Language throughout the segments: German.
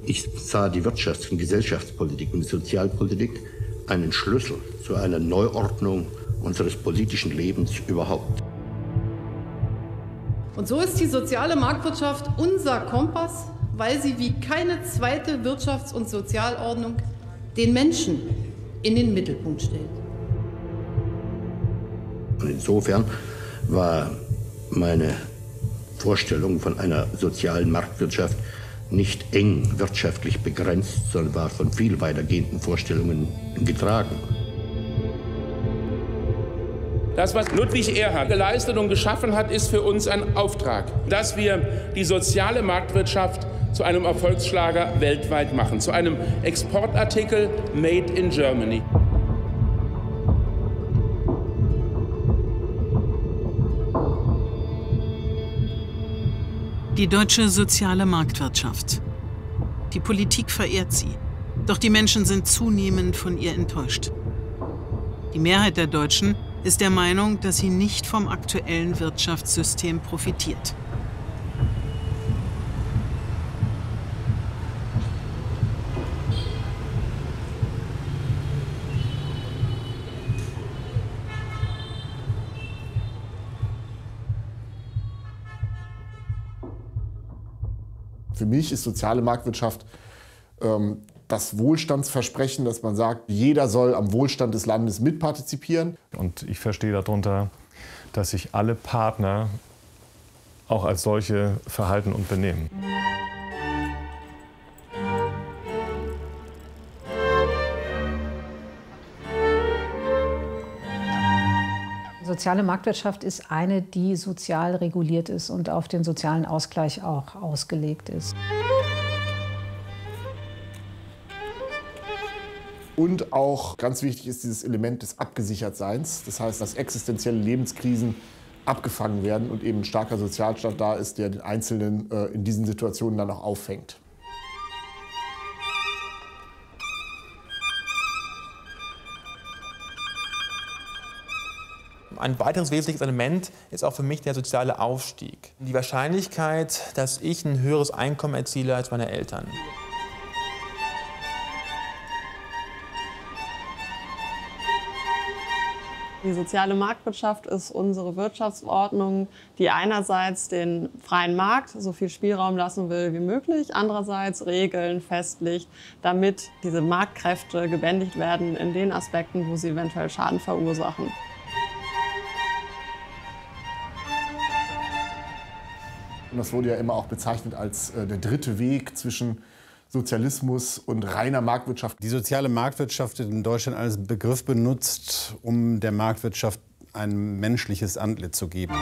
Ich sah die Wirtschafts- und Gesellschaftspolitik und die Sozialpolitik einen Schlüssel zu einer Neuordnung unseres politischen Lebens überhaupt. Und so ist die soziale Marktwirtschaft unser Kompass, weil sie wie keine zweite Wirtschafts- und Sozialordnung den Menschen in den Mittelpunkt stellt. Und insofern war meine Vorstellung von einer sozialen Marktwirtschaft nicht eng wirtschaftlich begrenzt, sondern war von viel weitergehenden Vorstellungen getragen. Das, was Ludwig Erhard geleistet und geschaffen hat, ist für uns ein Auftrag, dass wir die soziale Marktwirtschaft zu einem Erfolgsschlager weltweit machen, zu einem Exportartikel made in Germany. Die deutsche soziale Marktwirtschaft. Die Politik verehrt sie, doch die Menschen sind zunehmend von ihr enttäuscht. Die Mehrheit der Deutschen ist der Meinung, dass sie nicht vom aktuellen Wirtschaftssystem profitiert. Für mich ist soziale Marktwirtschaft das Wohlstandsversprechen, dass man sagt, jeder soll am Wohlstand des Landes mitpartizipieren. Und ich verstehe darunter, dass sich alle Partner auch als solche verhalten und benehmen. Soziale Marktwirtschaft ist eine, die sozial reguliert ist und auf den sozialen Ausgleich auch ausgelegt ist. Und auch ganz wichtig ist dieses Element des Abgesichertseins. Das heißt, dass existenzielle Lebenskrisen abgefangen werden und eben ein starker Sozialstaat da ist, der den Einzelnen in diesen Situationen dann auch auffängt. Ein weiteres wesentliches Element ist auch für mich der soziale Aufstieg. Die Wahrscheinlichkeit, dass ich ein höheres Einkommen erziele als meine Eltern. Die soziale Marktwirtschaft ist unsere Wirtschaftsordnung, die einerseits den freien Markt so viel Spielraum lassen will wie möglich, andererseits Regeln festlegt, damit diese Marktkräfte gebändigt werden in den Aspekten, wo sie eventuell Schaden verursachen. Und das wurde ja immer auch bezeichnet als der dritte Weg zwischen Sozialismus und reiner Marktwirtschaft. Die soziale Marktwirtschaft wird in Deutschland als Begriff benutzt, um der Marktwirtschaft ein menschliches Antlitz zu geben.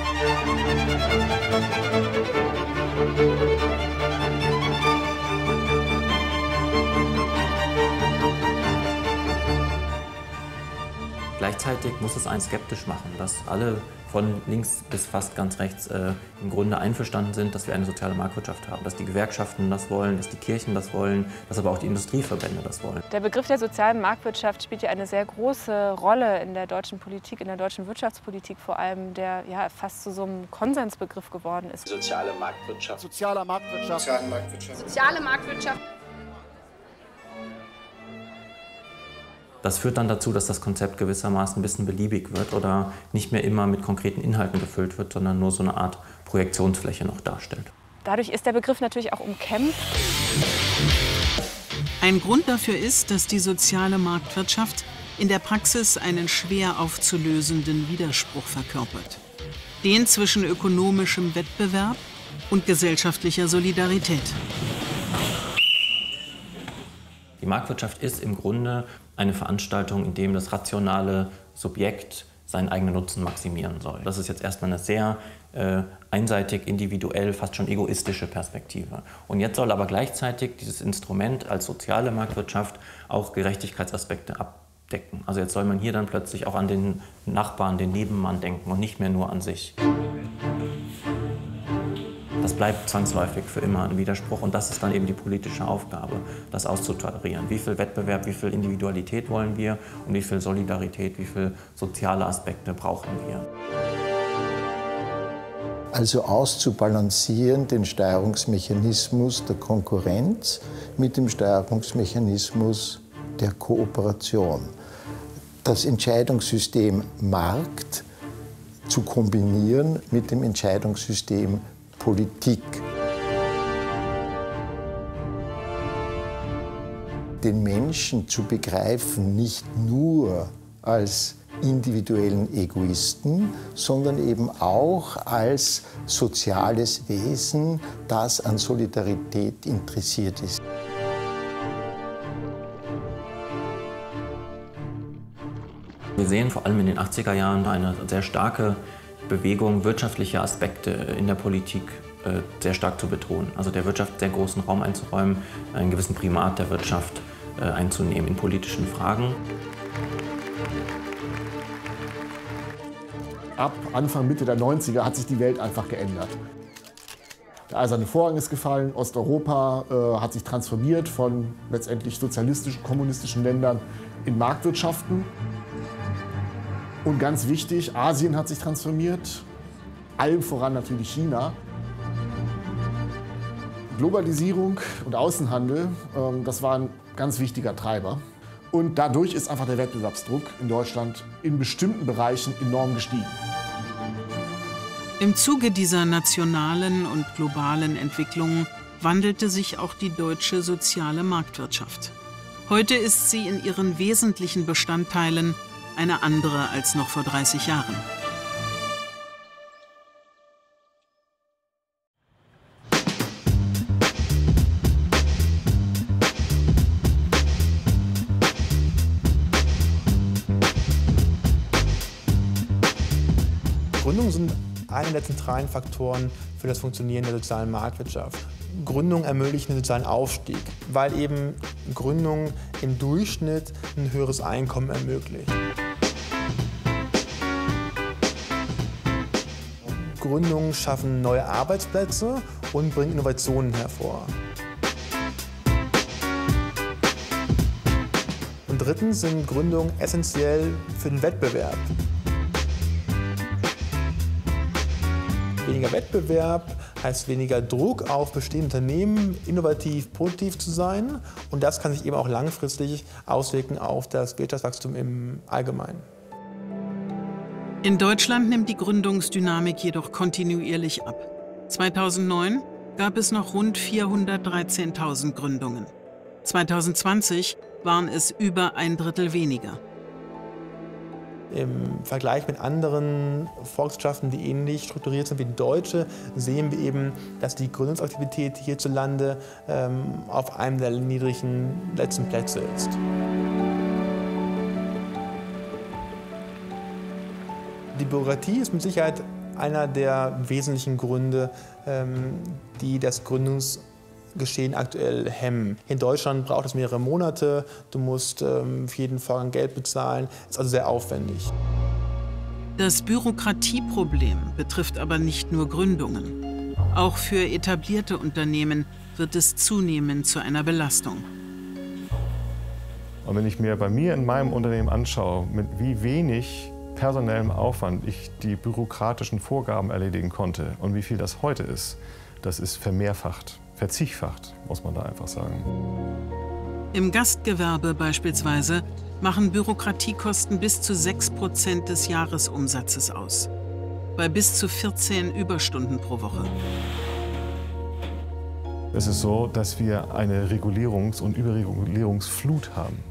Gleichzeitig muss es einen skeptisch machen, dass alle von links bis fast ganz rechts im Grunde einverstanden sind, dass wir eine soziale Marktwirtschaft haben, dass die Gewerkschaften das wollen, dass die Kirchen das wollen, dass aber auch die Industrieverbände das wollen. Der Begriff der sozialen Marktwirtschaft spielt ja eine sehr große Rolle in der deutschen Politik, in der deutschen Wirtschaftspolitik vor allem, der ja fast zu so einem Konsensbegriff geworden ist. Soziale Marktwirtschaft. Soziale Marktwirtschaft. Soziale Marktwirtschaft. Soziale Marktwirtschaft. Das führt dann dazu, dass das Konzept gewissermaßen ein bisschen beliebig wird oder nicht mehr immer mit konkreten Inhalten gefüllt wird, sondern nur so eine Art Projektionsfläche noch darstellt. Dadurch ist der Begriff natürlich auch umkämpft. Ein Grund dafür ist, dass die soziale Marktwirtschaft in der Praxis einen schwer aufzulösenden Widerspruch verkörpert. Den zwischen ökonomischem Wettbewerb und gesellschaftlicher Solidarität. Die Marktwirtschaft ist im Grunde eine Veranstaltung, in der das rationale Subjekt seinen eigenen Nutzen maximieren soll. Das ist jetzt erstmal eine sehr einseitig, individuell, fast schon egoistische Perspektive. Und jetzt soll aber gleichzeitig dieses Instrument als soziale Marktwirtschaft auch Gerechtigkeitsaspekte abdecken. Also jetzt soll man hier dann plötzlich auch an den Nachbarn, den Nebenmann denken und nicht mehr nur an sich. Das bleibt zwangsläufig für immer ein Widerspruch und das ist dann eben die politische Aufgabe, das auszutarieren. Wie viel Wettbewerb, wie viel Individualität wollen wir und wie viel Solidarität, wie viel soziale Aspekte brauchen wir. Also auszubalancieren den Steuerungsmechanismus der Konkurrenz mit dem Steuerungsmechanismus der Kooperation. Das Entscheidungssystem Markt zu kombinieren mit dem Entscheidungssystem Politik. Den Menschen zu begreifen, nicht nur als individuellen Egoisten, sondern eben auch als soziales Wesen, das an Solidarität interessiert ist. Wir sehen vor allem in den 80er Jahren eine sehr starke Bewegung, wirtschaftliche Aspekte in der Politik sehr stark zu betonen. Also der Wirtschaft sehr großen Raum einzuräumen, einen gewissen Primat der Wirtschaft einzunehmen in politischen Fragen. Ab Anfang, Mitte der 90er hat sich die Welt einfach geändert. Der Eiserne Vorhang ist gefallen, Osteuropa hat sich transformiert von letztendlich sozialistischen, kommunistischen Ländern in Marktwirtschaften. Und ganz wichtig, Asien hat sich transformiert, allem voran natürlich China. Globalisierung und Außenhandel, das war ein ganz wichtiger Treiber. Und dadurch ist einfach der Wettbewerbsdruck in Deutschland in bestimmten Bereichen enorm gestiegen. Im Zuge dieser nationalen und globalen Entwicklungen wandelte sich auch die deutsche soziale Marktwirtschaft. Heute ist sie in ihren wesentlichen Bestandteilen eine andere als noch vor 30 Jahren. Gründungen sind einer der zentralen Faktoren für das Funktionieren der sozialen Marktwirtschaft. Gründungen ermöglichen den sozialen Aufstieg, weil eben Gründungen im Durchschnitt ein höheres Einkommen ermöglicht. Gründungen schaffen neue Arbeitsplätze und bringen Innovationen hervor. Und drittens sind Gründungen essentiell für den Wettbewerb. Weniger Wettbewerb heißt weniger Druck auf bestehende Unternehmen, innovativ, produktiv zu sein. Und das kann sich eben auch langfristig auswirken auf das Wirtschaftswachstum im Allgemeinen. In Deutschland nimmt die Gründungsdynamik jedoch kontinuierlich ab. 2009 gab es noch rund 413.000 Gründungen. 2020 waren es über ein Drittel weniger. Im Vergleich mit anderen Volkswirtschaften, die ähnlich strukturiert sind wie die deutsche, sehen wir eben, dass die Gründungsaktivität hierzulande auf einem der niedrigen letzten Plätze ist. Die Bürokratie ist mit Sicherheit einer der wesentlichen Gründe, die das Gründungsgeschehen aktuell hemmen. In Deutschland braucht es mehrere Monate, du musst für jeden Vorgang Geld bezahlen, ist also sehr aufwendig. Das Bürokratieproblem betrifft aber nicht nur Gründungen. Auch für etablierte Unternehmen wird es zunehmend zu einer Belastung. Und wenn ich mir bei mir in meinem Unternehmen anschaue, mit wie wenig personellem Aufwand ich die bürokratischen Vorgaben erledigen konnte und wie viel das heute ist, das ist vermehrfacht, verzigfacht, muss man da einfach sagen. Im Gastgewerbe beispielsweise machen Bürokratiekosten bis zu 6% des Jahresumsatzes aus, bei bis zu 14 Überstunden pro Woche. Es ist so, dass wir eine Regulierungs- und Überregulierungsflut haben.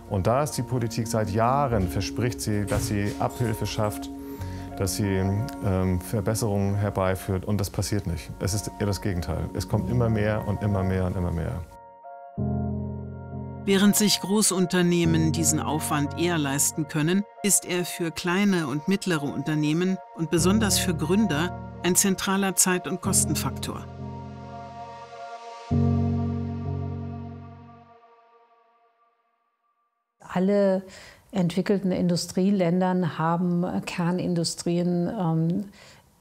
Und da ist die Politik seit Jahren, verspricht sie, dass sie Abhilfe schafft, dass sie Verbesserungen herbeiführt, und das passiert nicht. Es ist eher das Gegenteil. Es kommt immer mehr und immer mehr und immer mehr. Während sich Großunternehmen diesen Aufwand eher leisten können, ist er für kleine und mittlere Unternehmen und besonders für Gründer ein zentraler Zeit- und Kostenfaktor. Alle entwickelten Industrieländern haben Kernindustrien,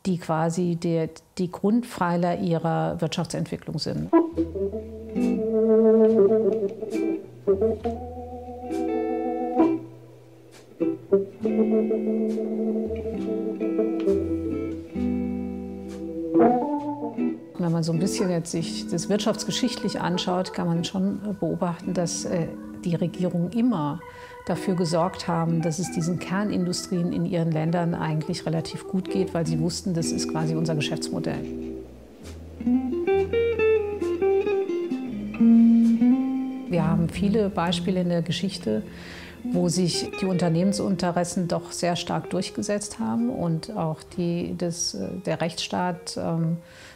die quasi die Grundpfeiler ihrer Wirtschaftsentwicklung sind. man so ein bisschen jetzt sich das wirtschaftsgeschichtlich anschaut, kann man schon beobachten, dass die Regierungen immer dafür gesorgt haben, dass es diesen Kernindustrien in ihren Ländern eigentlich relativ gut geht, weil sie wussten, das ist quasi unser Geschäftsmodell. Wir haben viele Beispiele in der Geschichte, wo sich die Unternehmensinteressen doch sehr stark durchgesetzt haben und auch der Rechtsstaat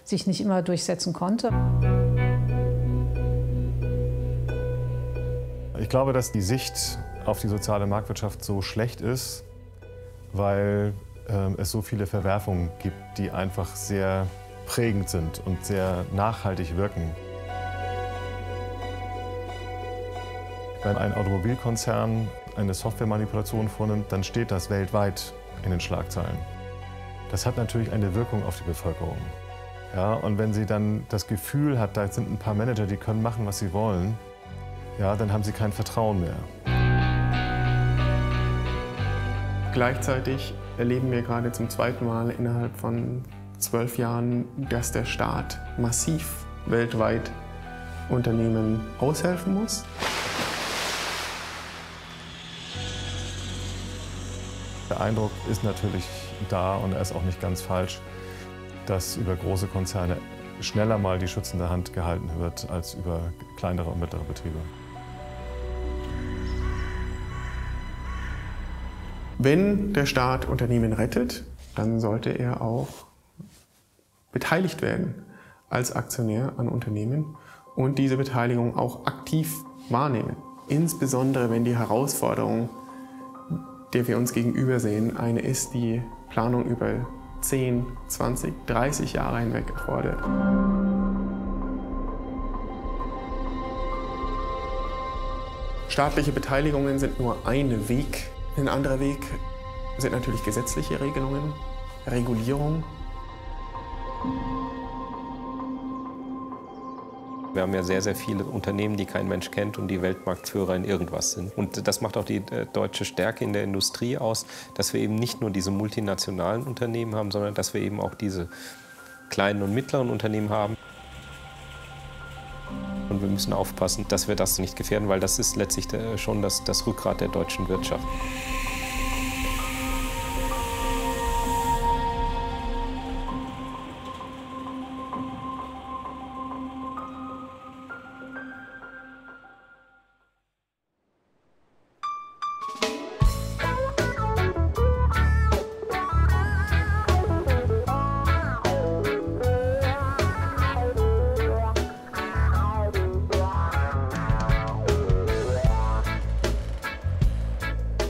sich nicht immer durchsetzen konnte. Ich glaube, dass die Sicht auf die soziale Marktwirtschaft so schlecht ist, weil es so viele Verwerfungen gibt, die einfach sehr prägend sind und sehr nachhaltig wirken. Wenn ein Automobilkonzern eine Softwaremanipulation vornimmt, dann steht das weltweit in den Schlagzeilen. Das hat natürlich eine Wirkung auf die Bevölkerung. Ja, und wenn sie dann das Gefühl hat, da sind ein paar Manager, die können machen, was sie wollen, ja, dann haben sie kein Vertrauen mehr. Gleichzeitig erleben wir gerade zum zweiten Mal innerhalb von 12 Jahren, dass der Staat massiv weltweit Unternehmen aushelfen muss. Der Eindruck ist natürlich da, und er ist auch nicht ganz falsch, dass über große Konzerne schneller mal die schützende Hand gehalten wird als über kleinere und mittlere Betriebe. Wenn der Staat Unternehmen rettet, dann sollte er auch beteiligt werden als Aktionär an Unternehmen und diese Beteiligung auch aktiv wahrnehmen. Insbesondere wenn die Herausforderung, der wir uns gegenüber sehen, eine ist, die Planung über 10, 20, 30 Jahre hinweg erfordert. Staatliche Beteiligungen sind nur ein Weg. Ein anderer Weg sind natürlich gesetzliche Regelungen, Regulierung. Wir haben ja sehr, sehr viele Unternehmen, die kein Mensch kennt und die Weltmarktführer in irgendwas sind. Und das macht auch die deutsche Stärke in der Industrie aus, dass wir eben nicht nur diese multinationalen Unternehmen haben, sondern dass wir eben auch diese kleinen und mittleren Unternehmen haben. Und wir müssen aufpassen, dass wir das nicht gefährden, weil das ist letztlich schon das Rückgrat der deutschen Wirtschaft.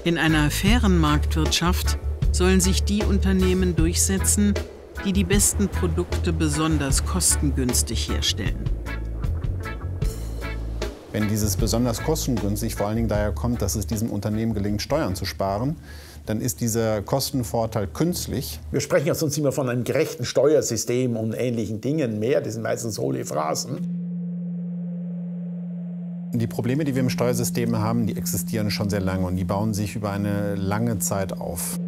In einer fairen Marktwirtschaft sollen sich die Unternehmen durchsetzen, die die besten Produkte besonders kostengünstig herstellen. Wenn dieses besonders kostengünstig vor allen Dingen daher kommt, dass es diesem Unternehmen gelingt, Steuern zu sparen, dann ist dieser Kostenvorteil künstlich. Wir sprechen ja sonst immer von einem gerechten Steuersystem und ähnlichen Dingen mehr. Das sind meistens hohle Phrasen. Die Probleme, die wir im Steuersystem haben, die existieren schon sehr lange und die bauen sich über eine lange Zeit auf.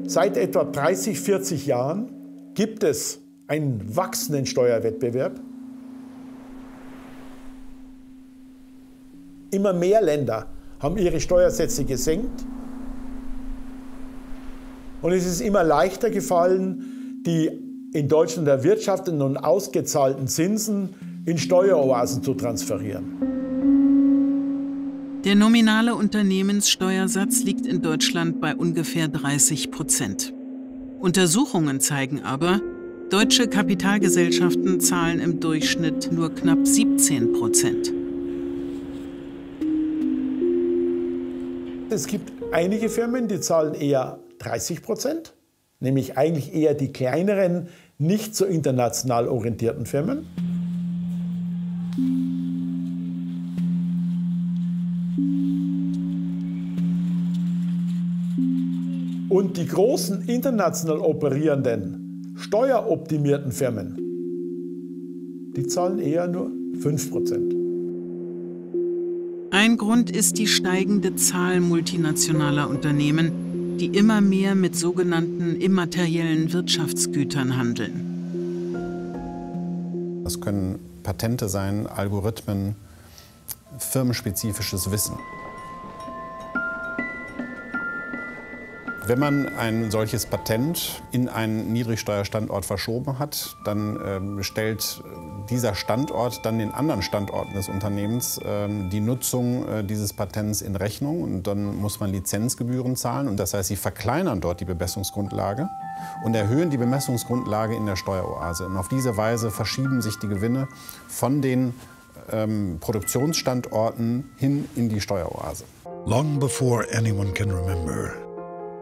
Seit etwa 30, 40 Jahren gibt es einen wachsenden Steuerwettbewerb. Immer mehr Länder haben ihre Steuersätze gesenkt. Und es ist immer leichter gefallen, die in Deutschland erwirtschafteten und ausgezahlten Zinsen in Steueroasen zu transferieren. Der nominale Unternehmenssteuersatz liegt in Deutschland bei ungefähr 30%. Untersuchungen zeigen aber, deutsche Kapitalgesellschaften zahlen im Durchschnitt nur knapp 17%. Es gibt einige Firmen, die zahlen eher 30%, nämlich eigentlich eher die kleineren, nicht so international orientierten Firmen. Und die großen international operierenden, steueroptimierten Firmen, die zahlen eher nur 5%. Ein Grund ist die steigende Zahl multinationaler Unternehmen, die immer mehr mit sogenannten immateriellen Wirtschaftsgütern handeln. Das können Patente sein, Algorithmen, firmenspezifisches Wissen. Wenn man ein solches Patent in einen Niedrigsteuerstandort verschoben hat, dann stellt dieser Standort dann den anderen Standorten des Unternehmens die Nutzung dieses Patents in Rechnung. Und dann muss man Lizenzgebühren zahlen. Und das heißt, sie verkleinern dort die Bemessungsgrundlage und erhöhen die Bemessungsgrundlage in der Steueroase. Und auf diese Weise verschieben sich die Gewinne von den Produktionsstandorten hin in die Steueroase. Long before anyone can remember,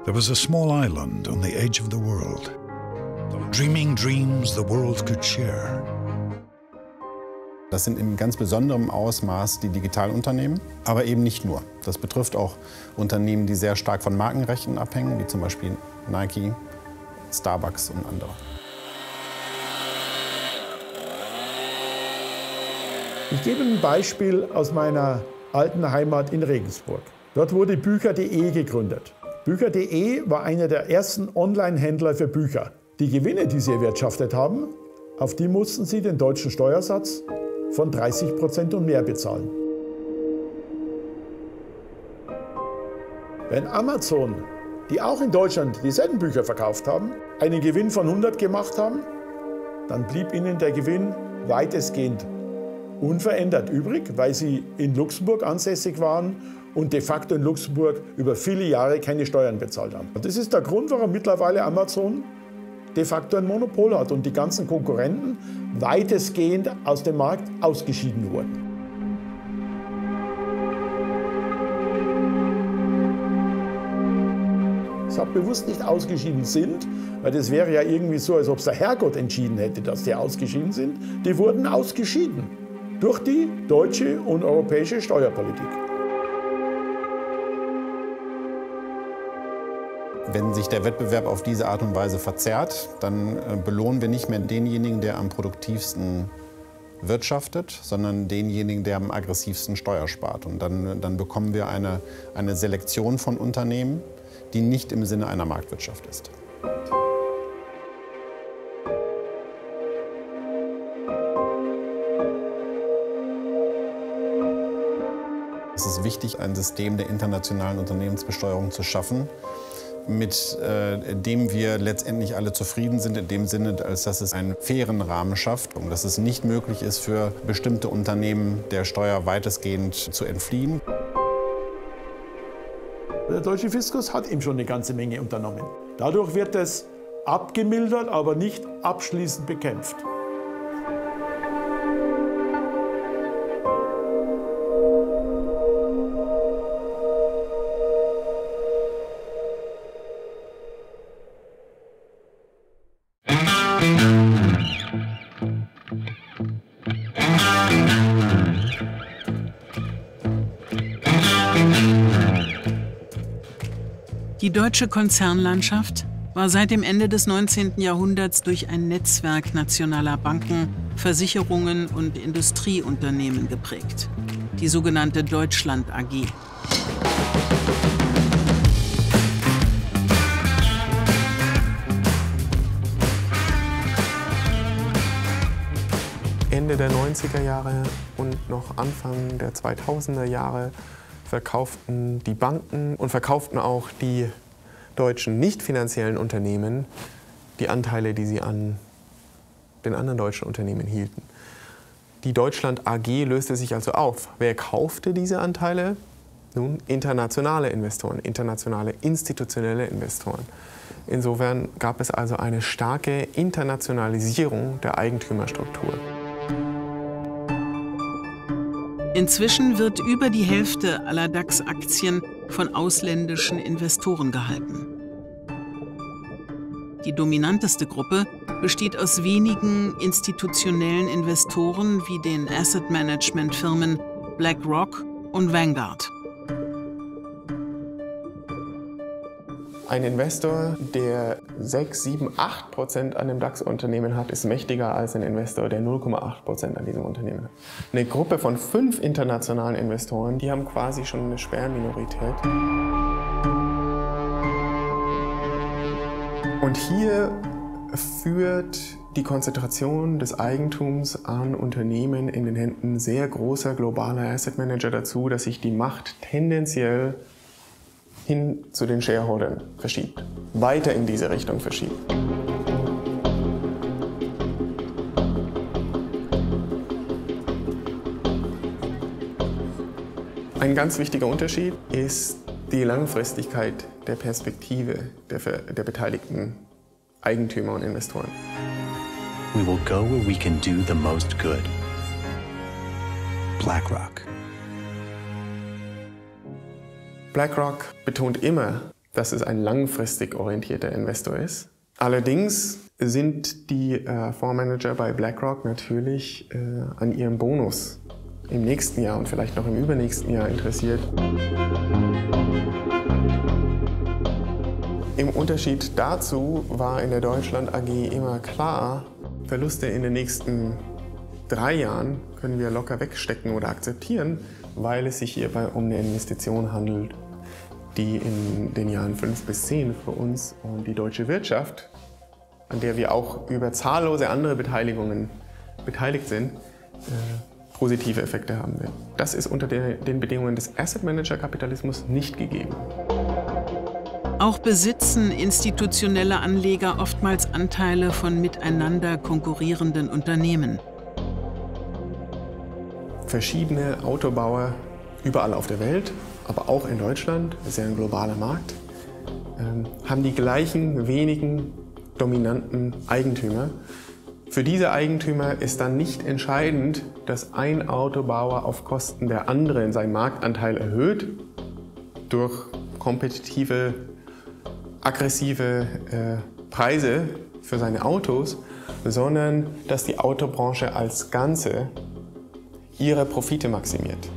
there was a small island on the edge of the world, dreaming dreams the world could share. Das sind in ganz besonderem Ausmaß die Digitalunternehmen, aber eben nicht nur. Das betrifft auch Unternehmen, die sehr stark von Markenrechten abhängen, wie zum Beispiel Nike, Starbucks und andere. Ich gebe ein Beispiel aus meiner alten Heimat in Regensburg. Dort wurde Bücher.de gegründet. Bücher.de war einer der ersten Online-Händler für Bücher. Die Gewinne, die sie erwirtschaftet haben, auf die mussten sie den deutschen Steuersatz von 30% und mehr bezahlen. Wenn Amazon, die auch in Deutschland dieselben Bücher verkauft haben, einen Gewinn von 100 gemacht haben, dann blieb ihnen der Gewinn weitestgehend unverändert übrig, weil sie in Luxemburg ansässig waren und de facto in Luxemburg über viele Jahre keine Steuern bezahlt haben. Das ist der Grund, warum mittlerweile Amazon de facto ein Monopol hat und die ganzen Konkurrenten weitestgehend aus dem Markt ausgeschieden wurden. Ich habe bewusst nicht ausgeschieden sind, weil das wäre ja irgendwie so, als ob es der Herrgott entschieden hätte, dass die ausgeschieden sind. Die wurden ausgeschieden durch die deutsche und europäische Steuerpolitik. Wenn sich der Wettbewerb auf diese Art und Weise verzerrt, dann belohnen wir nicht mehr denjenigen, der am produktivsten wirtschaftet, sondern denjenigen, der am aggressivsten Steuer spart. Und dann bekommen wir eine Selektion von Unternehmen, die nicht im Sinne einer Marktwirtschaft ist. Es ist wichtig, ein System der internationalen Unternehmensbesteuerung zu schaffen, mit dem wir letztendlich alle zufrieden sind, in dem Sinne, als dass es einen fairen Rahmen schafft und dass es nicht möglich ist, für bestimmte Unternehmen der Steuer weitestgehend zu entfliehen. Der deutsche Fiskus hat eben schon eine ganze Menge unternommen. Dadurch wird es abgemildert, aber nicht abschließend bekämpft. Die deutsche Konzernlandschaft war seit dem Ende des 19. Jahrhunderts durch ein Netzwerk nationaler Banken, Versicherungen und Industrieunternehmen geprägt. Die sogenannte Deutschland AG. Ende der 90er Jahre und noch Anfang der 2000er Jahre verkauften die Banken und verkauften auch die deutschen nicht finanziellen Unternehmen die Anteile, die sie an den anderen deutschen Unternehmen hielten. Die Deutschland AG löste sich also auf. Wer kaufte diese Anteile? Nun, internationale Investoren, internationale institutionelle Investoren. Insofern gab es also eine starke Internationalisierung der Eigentümerstruktur. Inzwischen wird über die Hälfte aller DAX-Aktien von ausländischen Investoren gehalten. Die dominanteste Gruppe besteht aus wenigen institutionellen Investoren wie den Asset-Management-Firmen BlackRock und Vanguard. Ein Investor, der 6, 7, 8% an dem DAX-Unternehmen hat, ist mächtiger als ein Investor, der 0,8% an diesem Unternehmen hat. Eine Gruppe von 5 internationalen Investoren, die haben quasi schon eine Sperrminorität. Und hier führt die Konzentration des Eigentums an Unternehmen in den Händen sehr großer globaler Asset Manager dazu, dass sich die Macht tendenziell hin zu den Shareholdern verschiebt, weiter in diese Richtung verschiebt. Ein ganz wichtiger Unterschied ist die Langfristigkeit der Perspektive der beteiligten Eigentümer und Investoren. We will go where we can do the most good. BlackRock. BlackRock betont immer, dass es ein langfristig orientierter Investor ist. Allerdings sind die Fondsmanager bei BlackRock natürlich an ihrem Bonus im nächsten Jahr und vielleicht noch im übernächsten Jahr interessiert. Im Unterschied dazu war in der Deutschland AG immer klar, Verluste in den nächsten 3 Jahren können wir locker wegstecken oder akzeptieren, weil es sich hierbei um eine Investition handelt, die in den Jahren 5 bis 10 für uns und die deutsche Wirtschaft, an der wir auch über zahllose andere Beteiligungen beteiligt sind, positive Effekte haben wird. Das ist unter den Bedingungen des Asset-Manager-Kapitalismus nicht gegeben. Auch besitzen institutionelle Anleger oftmals Anteile von miteinander konkurrierenden Unternehmen. Verschiedene Autobauer überall auf der Welt, aber auch in Deutschland, das ist ja ein globaler Markt, haben die gleichen wenigen dominanten Eigentümer. Für diese Eigentümer ist dann nicht entscheidend, dass ein Autobauer auf Kosten der anderen seinen Marktanteil erhöht durch kompetitive, aggressive Preise für seine Autos, sondern dass die Autobranche als Ganze ihre Profite maximiert.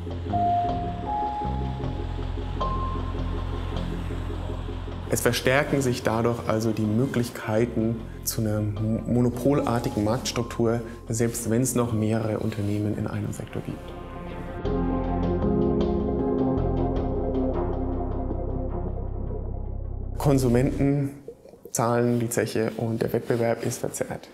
Es verstärken sich dadurch also die Möglichkeiten zu einer monopolartigen Marktstruktur, selbst wenn es noch mehrere Unternehmen in einem Sektor gibt. Konsumenten zahlen die Zeche und der Wettbewerb ist verzerrt.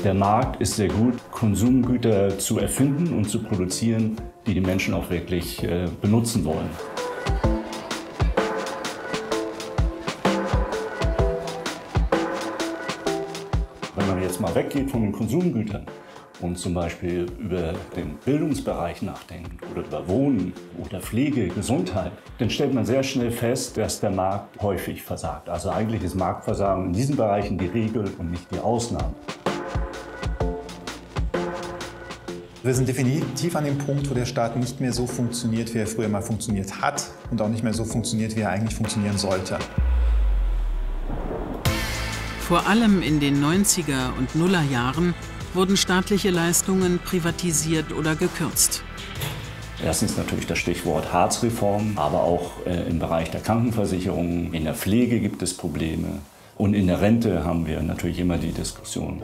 Der Markt ist sehr gut, Konsumgüter zu erfinden und zu produzieren, die die Menschen auch wirklich benutzen wollen. Wenn man jetzt mal weggeht von den Konsumgütern und zum Beispiel über den Bildungsbereich nachdenkt oder über Wohnen oder Pflege, Gesundheit, dann stellt man sehr schnell fest, dass der Markt häufig versagt. Also eigentlich ist Marktversagen in diesen Bereichen die Regel und nicht die Ausnahme. Wir sind definitiv an dem Punkt, wo der Staat nicht mehr so funktioniert, wie er früher mal funktioniert hat und auch nicht mehr so funktioniert, wie er eigentlich funktionieren sollte. Vor allem in den 90er und Nullerjahren wurden staatliche Leistungen privatisiert oder gekürzt. Erstens natürlich das Stichwort Hartz-Reform, aber auch im Bereich der Krankenversicherung, in der Pflege gibt es Probleme und in der Rente haben wir natürlich immer die Diskussion.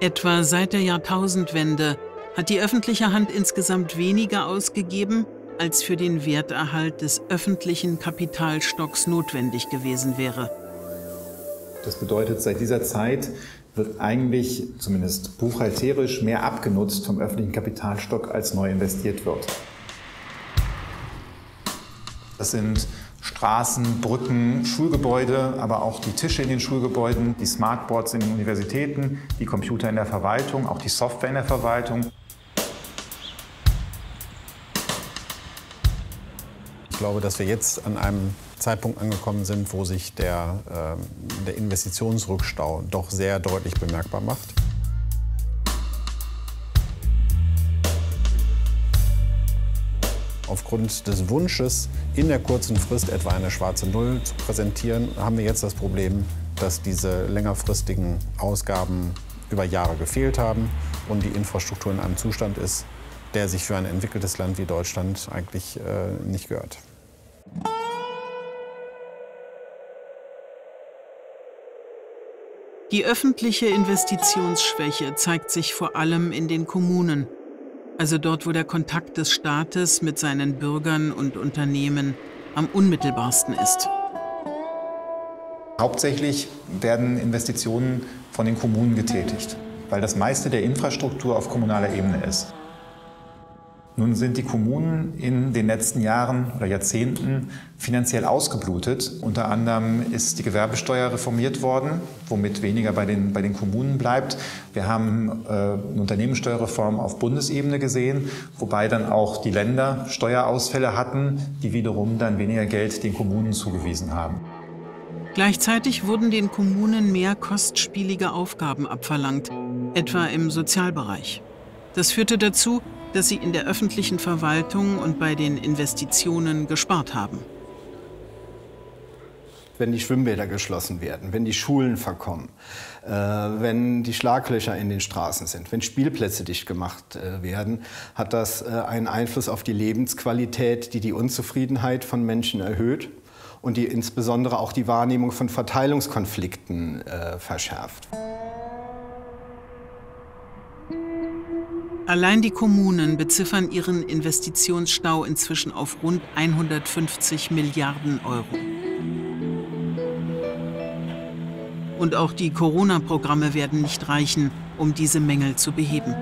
Etwa seit der Jahrtausendwende hat die öffentliche Hand insgesamt weniger ausgegeben, als für den Werterhalt des öffentlichen Kapitalstocks notwendig gewesen wäre. Das bedeutet, seit dieser Zeit wird eigentlich, zumindest buchhalterisch, mehr abgenutzt vom öffentlichen Kapitalstock, als neu investiert wird. Das sind Straßen, Brücken, Schulgebäude, aber auch die Tische in den Schulgebäuden, die Smartboards in den Universitäten, die Computer in der Verwaltung, auch die Software in der Verwaltung. Ich glaube, dass wir jetzt an einem Zeitpunkt angekommen sind, wo sich der Investitionsrückstau doch sehr deutlich bemerkbar macht. Aufgrund des Wunsches, in der kurzen Frist etwa eine schwarze Null zu präsentieren, haben wir jetzt das Problem, dass diese längerfristigen Ausgaben über Jahre gefehlt haben und die Infrastruktur in einem Zustand ist, der sich für ein entwickeltes Land wie Deutschland eigentlich nicht gehört. Die öffentliche Investitionsschwäche zeigt sich vor allem in den Kommunen, also dort, wo der Kontakt des Staates mit seinen Bürgern und Unternehmen am unmittelbarsten ist. Hauptsächlich werden Investitionen von den Kommunen getätigt, weil das meiste der Infrastruktur auf kommunaler Ebene ist. Nun sind die Kommunen in den letzten Jahren oder Jahrzehnten finanziell ausgeblutet. Unter anderem ist die Gewerbesteuer reformiert worden, womit weniger bei den Kommunen bleibt. Wir haben eine Unternehmenssteuerreform auf Bundesebene gesehen, wobei dann auch die Länder Steuerausfälle hatten, die wiederum dann weniger Geld den Kommunen zugewiesen haben. Gleichzeitig wurden den Kommunen mehr kostspielige Aufgaben abverlangt, etwa im Sozialbereich. Das führte dazu, dass sie in der öffentlichen Verwaltung und bei den Investitionen gespart haben. Wenn die Schwimmbäder geschlossen werden, wenn die Schulen verkommen, wenn die Schlaglöcher in den Straßen sind, wenn Spielplätze dicht gemacht werden, hat das einen Einfluss auf die Lebensqualität, die Unzufriedenheit von Menschen erhöht und die insbesondere auch die Wahrnehmung von Verteilungskonflikten verschärft. Allein die Kommunen beziffern ihren Investitionsstau inzwischen auf rund 150 Milliarden Euro. Und auch die Corona-Programme werden nicht reichen, um diese Mängel zu beheben.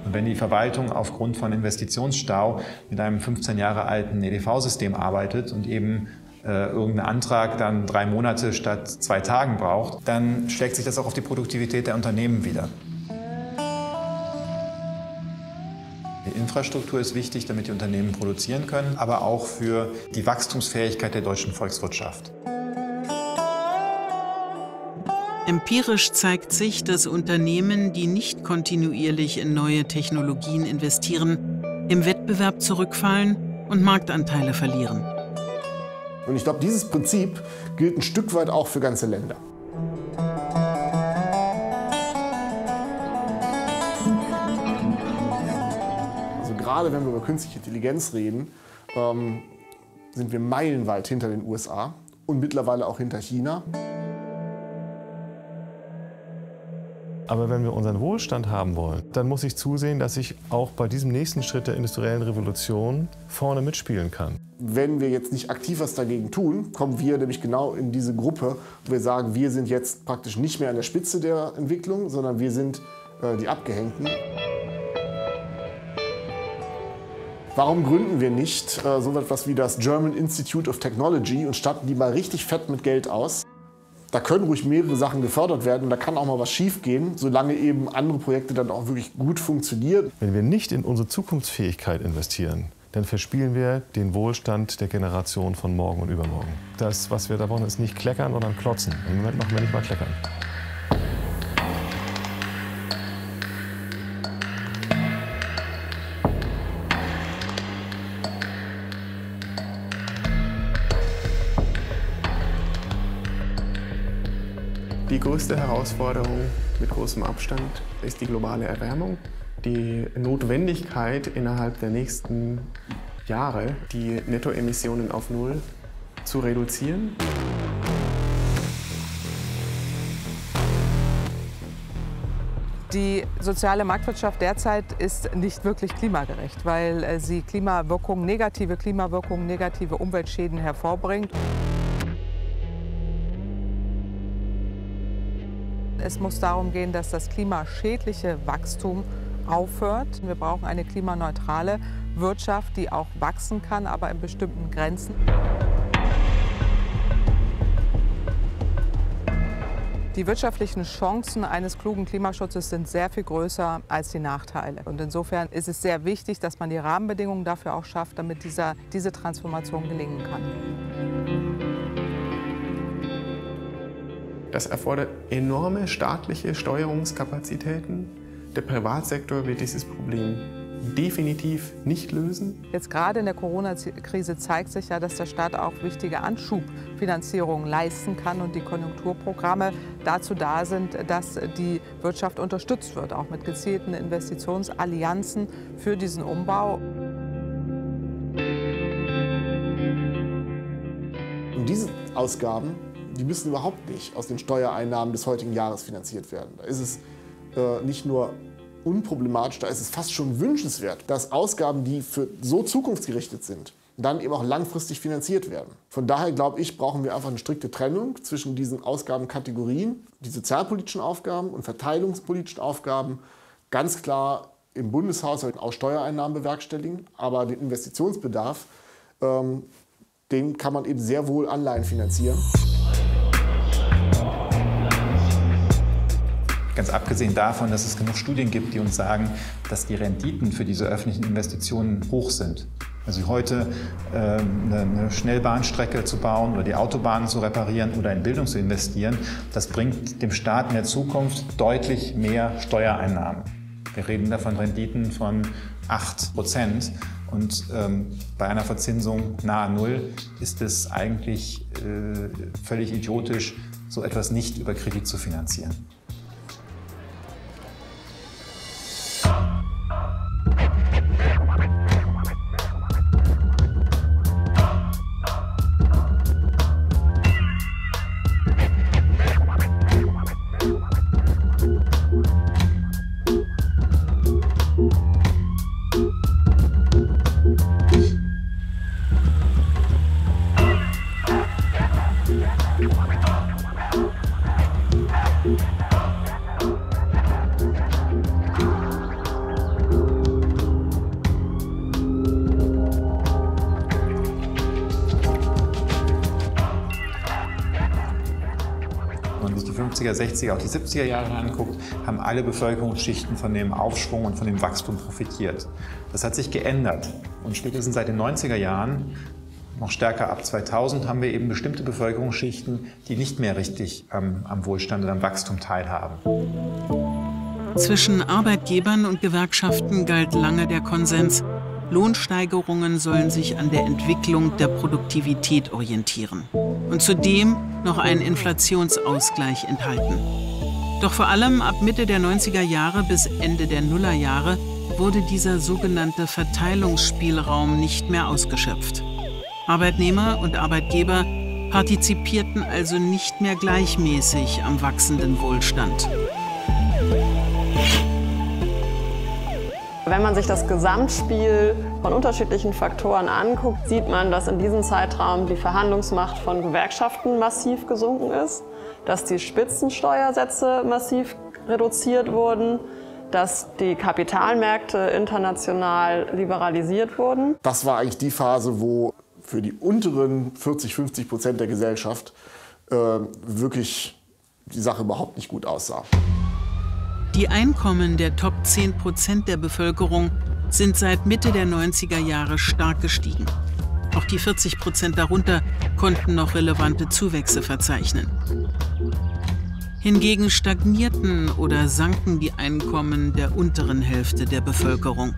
Und wenn die Verwaltung aufgrund von Investitionsstau mit einem 15 Jahre alten EDV-System arbeitet und eben irgendein Antrag dann 3 Monate statt 2 Tagen braucht, dann schlägt sich das auch auf die Produktivität der Unternehmen wider. Die Infrastruktur ist wichtig, damit die Unternehmen produzieren können, aber auch für die Wachstumsfähigkeit der deutschen Volkswirtschaft. Empirisch zeigt sich, dass Unternehmen, die nicht kontinuierlich in neue Technologien investieren, im Wettbewerb zurückfallen und Marktanteile verlieren. Und ich glaube, dieses Prinzip gilt ein Stück weit auch für ganze Länder. Also gerade wenn wir über künstliche Intelligenz reden, sind wir meilenweit hinter den USA und mittlerweile auch hinter China. Aber wenn wir unseren Wohlstand haben wollen, dann muss ich zusehen, dass ich auch bei diesem nächsten Schritt der industriellen Revolution vorne mitspielen kann. Wenn wir jetzt nicht aktiv was dagegen tun, kommen wir nämlich genau in diese Gruppe, wo wir sagen, wir sind jetzt praktisch nicht mehr an der Spitze der Entwicklung, sondern wir sind die Abgehängten. Warum gründen wir nicht so etwas wie das German Institute of Technology und statten die mal richtig fett mit Geld aus? Da können ruhig mehrere Sachen gefördert werden und da kann auch mal was schiefgehen, solange eben andere Projekte dann auch wirklich gut funktionieren. Wenn wir nicht in unsere Zukunftsfähigkeit investieren, dann verspielen wir den Wohlstand der Generation von morgen und übermorgen. Das, was wir da brauchen, ist nicht kleckern, sondern klotzen. Im Moment machen wir nicht mal kleckern. Die größte Herausforderung mit großem Abstand ist die globale Erwärmung. Die Notwendigkeit, innerhalb der nächsten Jahre die Nettoemissionen auf Null zu reduzieren. Die soziale Marktwirtschaft derzeit ist nicht wirklich klimagerecht, weil sie negative Klimawirkungen, negative Umweltschäden hervorbringt. Es muss darum gehen, dass das klimaschädliche Wachstum aufhört. Wir brauchen eine klimaneutrale Wirtschaft, die auch wachsen kann, aber in bestimmten Grenzen. Die wirtschaftlichen Chancen eines klugen Klimaschutzes sind sehr viel größer als die Nachteile. Und insofern ist es sehr wichtig, dass man die Rahmenbedingungen dafür auch schafft, damit diese Transformation gelingen kann. Das erfordert enorme staatliche Steuerungskapazitäten. Der Privatsektor wird dieses Problem definitiv nicht lösen. Jetzt gerade in der Corona-Krise zeigt sich ja, dass der Staat auch wichtige Anschubfinanzierungen leisten kann und die Konjunkturprogramme dazu da sind, dass die Wirtschaft unterstützt wird, auch mit gezielten Investitionsallianzen für diesen Umbau. Und diese Ausgaben, die müssen überhaupt nicht aus den Steuereinnahmen des heutigen Jahres finanziert werden. Da ist es nicht nur unproblematisch, da ist es fast schon wünschenswert, dass Ausgaben, die für so zukunftsgerichtet sind, dann eben auch langfristig finanziert werden. Von daher, glaube ich, brauchen wir einfach eine strikte Trennung zwischen diesen Ausgabenkategorien, die sozialpolitischen Aufgaben und verteilungspolitischen Aufgaben, ganz klar im Bundeshaushalt auch Steuereinnahmen bewerkstelligen, aber den Investitionsbedarf, den kann man eben sehr wohl Anleihen finanzieren. Ganz abgesehen davon, dass es genug Studien gibt, die uns sagen, dass die Renditen für diese öffentlichen Investitionen hoch sind. Also heute eine Schnellbahnstrecke zu bauen oder die Autobahnen zu reparieren oder in Bildung zu investieren, das bringt dem Staat in der Zukunft deutlich mehr Steuereinnahmen. Wir reden da von Renditen von 8%. Und bei einer Verzinsung nahe Null ist es eigentlich völlig idiotisch, so etwas nicht über Kredit zu finanzieren. Wenn man sich die 50er, 60er, auch die 70er Jahre anguckt, haben alle Bevölkerungsschichten von dem Aufschwung und von dem Wachstum profitiert. Das hat sich geändert. Und spätestens seit den 90er Jahren, noch stärker ab 2000, haben wir eben bestimmte Bevölkerungsschichten, die nicht mehr richtig am Wohlstand und am Wachstum teilhaben. Zwischen Arbeitgebern und Gewerkschaften galt lange der Konsens, Lohnsteigerungen sollen sich an der Entwicklung der Produktivität orientieren und zudem noch einen Inflationsausgleich enthalten. Doch vor allem ab Mitte der 90er Jahre bis Ende der Nullerjahre wurde dieser sogenannte Verteilungsspielraum nicht mehr ausgeschöpft. Arbeitnehmer und Arbeitgeber partizipierten also nicht mehr gleichmäßig am wachsenden Wohlstand. Wenn man sich das Gesamtspiel von unterschiedlichen Faktoren anguckt, sieht man, dass in diesem Zeitraum die Verhandlungsmacht von Gewerkschaften massiv gesunken ist, dass die Spitzensteuersätze massiv reduziert wurden, dass die Kapitalmärkte international liberalisiert wurden. Das war eigentlich die Phase, wo für die unteren 40–50% der Gesellschaft wirklich die Sache überhaupt nicht gut aussah. Die Einkommen der Top 10% der Bevölkerung sind seit Mitte der 90er Jahre stark gestiegen. Auch die 40% darunter konnten noch relevante Zuwächse verzeichnen. Hingegen stagnierten oder sanken die Einkommen der unteren Hälfte der Bevölkerung.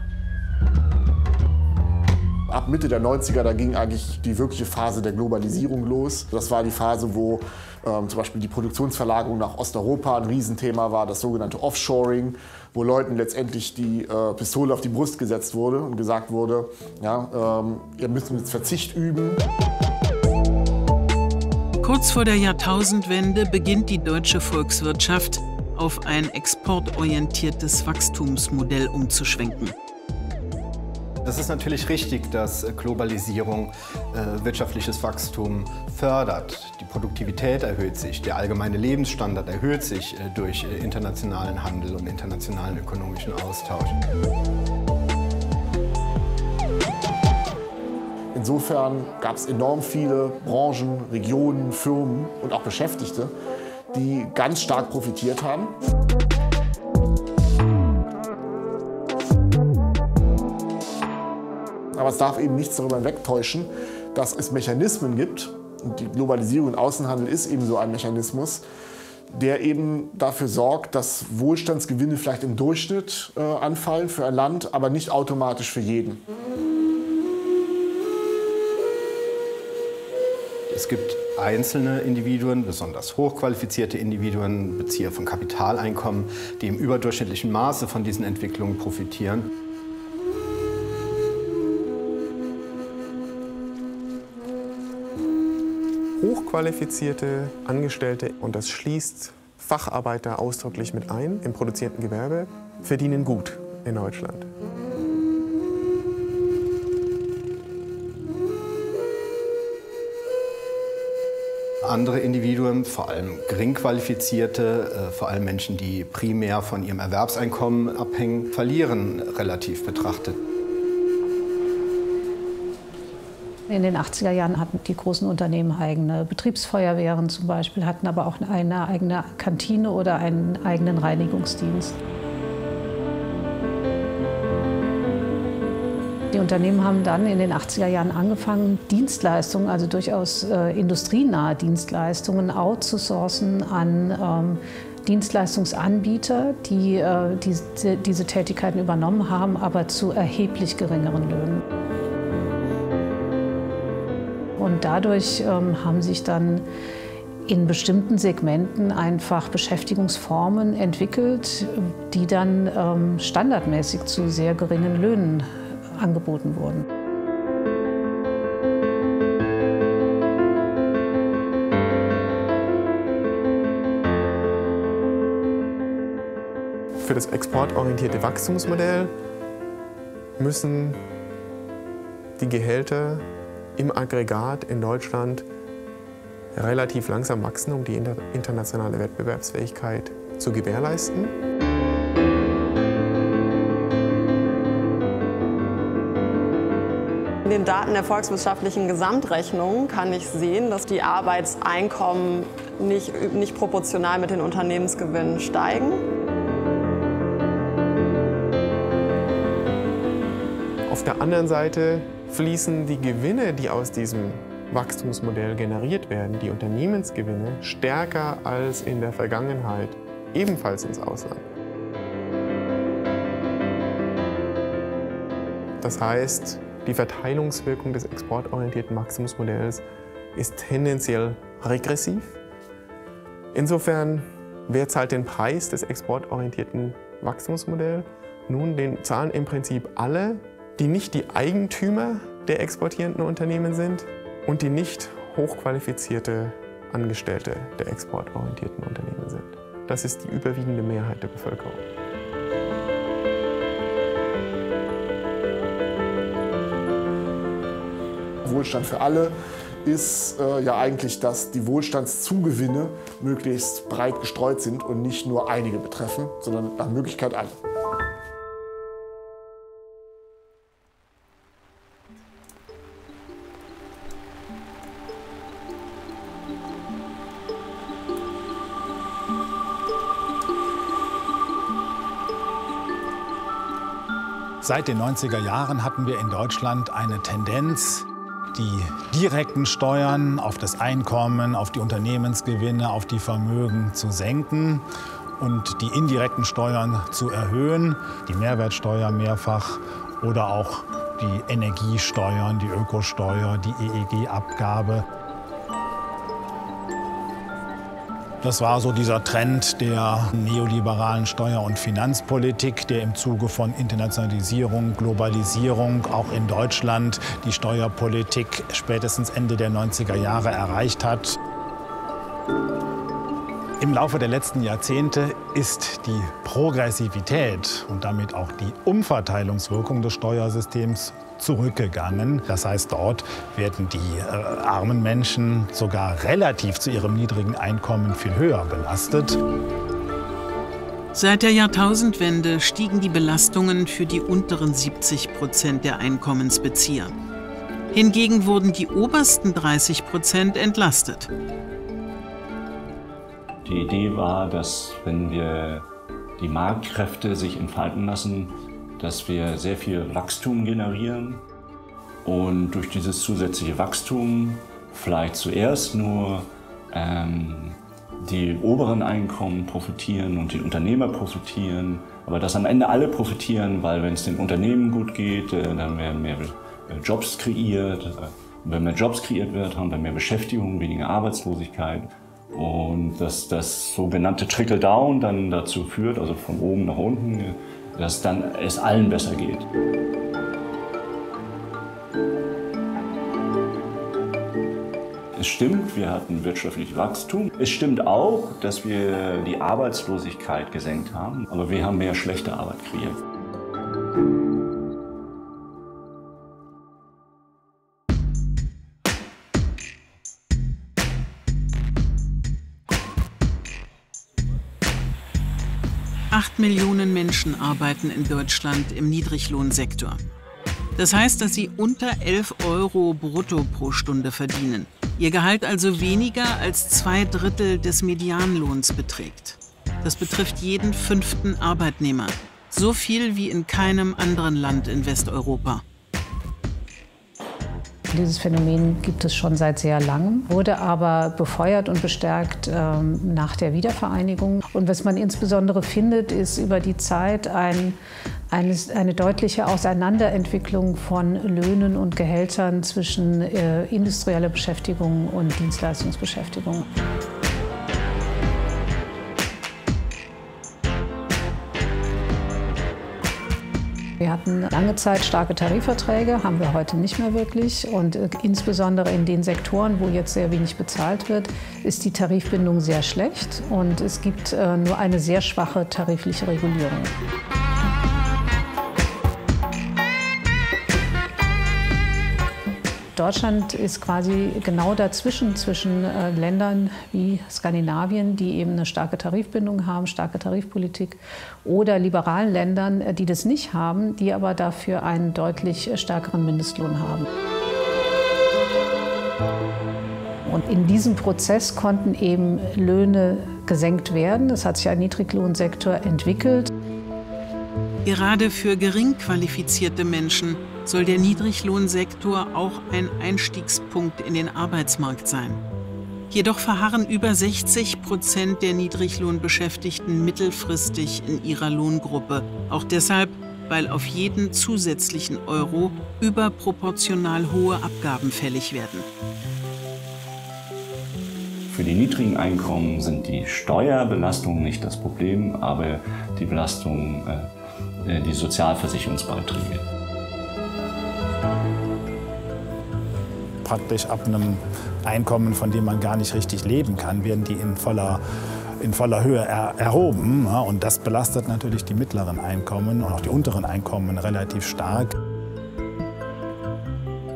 Ab Mitte der 90er, da ging eigentlich die wirkliche Phase der Globalisierung los. Das war die Phase, wo zum Beispiel die Produktionsverlagerung nach Osteuropa ein Riesenthema war, das sogenannte Offshoring, wo Leuten letztendlich die Pistole auf die Brust gesetzt wurde und gesagt wurde, ja, ihr müsst jetzt Verzicht üben. Kurz vor der Jahrtausendwende beginnt die deutsche Volkswirtschaft auf ein exportorientiertes Wachstumsmodell umzuschwenken. Es ist natürlich richtig, dass Globalisierung wirtschaftliches Wachstum fördert. Die Produktivität erhöht sich, der allgemeine Lebensstandard erhöht sich durch internationalen Handel und internationalen ökonomischen Austausch. Insofern gab es enorm viele Branchen, Regionen, Firmen und auch Beschäftigte, die ganz stark profitiert haben. Aber es darf eben nichts darüber hinwegtäuschen, dass es Mechanismen gibt, und die Globalisierung im Außenhandel ist eben so ein Mechanismus, der eben dafür sorgt, dass Wohlstandsgewinne vielleicht im Durchschnitt anfallen für ein Land, aber nicht automatisch für jeden. Es gibt einzelne Individuen, besonders hochqualifizierte Individuen, Bezieher von Kapitaleinkommen, die im überdurchschnittlichen Maße von diesen Entwicklungen profitieren. Hochqualifizierte Angestellte, und das schließt Facharbeiter ausdrücklich mit ein, im produzierenden Gewerbe, verdienen gut in Deutschland. Andere Individuen, vor allem geringqualifizierte, vor allem Menschen, die primär von ihrem Erwerbseinkommen abhängen, verlieren relativ betrachtet. In den 80er Jahren hatten die großen Unternehmen eigene Betriebsfeuerwehren zum Beispiel, hatten aber auch eine eigene Kantine oder einen eigenen Reinigungsdienst. Die Unternehmen haben dann in den 80er Jahren angefangen, Dienstleistungen, also durchaus industrienahe Dienstleistungen, outzusourcen an Dienstleistungsanbieter, die diese Tätigkeiten übernommen haben, aber zu erheblich geringeren Löhnen. Und dadurch haben sich dann in bestimmten Segmenten einfach Beschäftigungsformen entwickelt, die dann standardmäßig zu sehr geringen Löhnen angeboten wurden. Für das exportorientierte Wachstumsmodell müssen die Gehälter im Aggregat in Deutschland relativ langsam wachsen, um die internationale Wettbewerbsfähigkeit zu gewährleisten. In den Daten der volkswirtschaftlichen Gesamtrechnung kann ich sehen, dass die Arbeitseinkommen nicht proportional mit den Unternehmensgewinnen steigen. Auf der anderen Seite fließen die Gewinne, die aus diesem Wachstumsmodell generiert werden, die Unternehmensgewinne, stärker als in der Vergangenheit ebenfalls ins Ausland. Das heißt, die Verteilungswirkung des exportorientierten Wachstumsmodells ist tendenziell regressiv. Insofern, wer zahlt den Preis des exportorientierten Wachstumsmodells? Nun, den zahlen im Prinzip alle, die nicht die Eigentümer der exportierenden Unternehmen sind und die nicht hochqualifizierte Angestellte der exportorientierten Unternehmen sind. Das ist die überwiegende Mehrheit der Bevölkerung. Wohlstand für alle ist ja eigentlich, dass die Wohlstandszugewinne möglichst breit gestreut sind und nicht nur einige betreffen, sondern nach Möglichkeit alle. Seit den 90er Jahren hatten wir in Deutschland eine Tendenz, die direkten Steuern auf das Einkommen, auf die Unternehmensgewinne, auf die Vermögen zu senken und die indirekten Steuern zu erhöhen, die Mehrwertsteuer mehrfach oder auch die Energiesteuern, die Ökosteuer, die EEG-Abgabe. Das war so dieser Trend der neoliberalen Steuer- und Finanzpolitik, der im Zuge von Internationalisierung, Globalisierung auch in Deutschland die Steuerpolitik spätestens Ende der 90er Jahre erreicht hat. Im Laufe der letzten Jahrzehnte ist die Progressivität und damit auch die Umverteilungswirkung des Steuersystems zurückgegangen. Das heißt, dort werden die armen Menschen sogar relativ zu ihrem niedrigen Einkommen viel höher belastet. Seit der Jahrtausendwende stiegen die Belastungen für die unteren 70% der Einkommensbezieher. Hingegen wurden die obersten 30% entlastet. Die Idee war, dass wenn wir die Marktkräfte sich entfalten lassen, dass wir sehr viel Wachstum generieren und durch dieses zusätzliche Wachstum vielleicht zuerst nur die oberen Einkommen profitieren und die Unternehmer profitieren, aber dass am Ende alle profitieren, weil wenn es den Unternehmen gut geht, dann werden mehr Jobs kreiert. Und wenn mehr Jobs kreiert werden, haben wir mehr Beschäftigung, weniger Arbeitslosigkeit. Und dass das sogenannte Trickle-Down dann dazu führt, also von oben nach unten, dass dann es allen besser geht. Es stimmt, wir hatten wirtschaftliches Wachstum. Es stimmt auch, dass wir die Arbeitslosigkeit gesenkt haben, aber wir haben mehr schlechte Arbeit kreiert. Acht Millionen Menschen arbeiten in Deutschland im Niedriglohnsektor. Das heißt, dass sie unter 11 € brutto pro Stunde verdienen. Ihr Gehalt also weniger als 2/3 des Medianlohns beträgt. Das betrifft jeden 5. Arbeitnehmer. So viel wie in keinem anderen Land in Westeuropa. Dieses Phänomen gibt es schon seit sehr langem, wurde aber befeuert und bestärkt nach der Wiedervereinigung. Und was man insbesondere findet, ist über die Zeit eine deutliche Auseinanderentwicklung von Löhnen und Gehältern zwischen industrieller Beschäftigung und Dienstleistungsbeschäftigung. Wir hatten lange Zeit starke Tarifverträge, haben wir heute nicht mehr wirklich. Und insbesondere in den Sektoren, wo jetzt sehr wenig bezahlt wird, ist die Tarifbindung sehr schlecht. Und es gibt nur eine sehr schwache tarifliche Regulierung. Deutschland ist quasi genau dazwischen, zwischen Ländern wie Skandinavien, die eben eine starke Tarifbindung haben, starke Tarifpolitik, oder liberalen Ländern, die das nicht haben, die aber dafür einen deutlich stärkeren Mindestlohn haben. Und in diesem Prozess konnten eben Löhne gesenkt werden. Es hat sich ein Niedriglohnsektor entwickelt. Gerade für gering qualifizierte Menschen soll der Niedriglohnsektor auch ein Einstiegspunkt in den Arbeitsmarkt sein. Jedoch verharren über 60% der Niedriglohnbeschäftigten mittelfristig in ihrer Lohngruppe. Auch deshalb, weil auf jeden zusätzlichen Euro überproportional hohe Abgaben fällig werden. Für die niedrigen Einkommen sind die Steuerbelastungen nicht das Problem, aber die Belastung, die Sozialversicherungsbeiträge. Praktisch ab einem Einkommen, von dem man gar nicht richtig leben kann, werden die in voller Höhe erhoben. Ja, und das belastet natürlich die mittleren Einkommen und auch die unteren Einkommen relativ stark.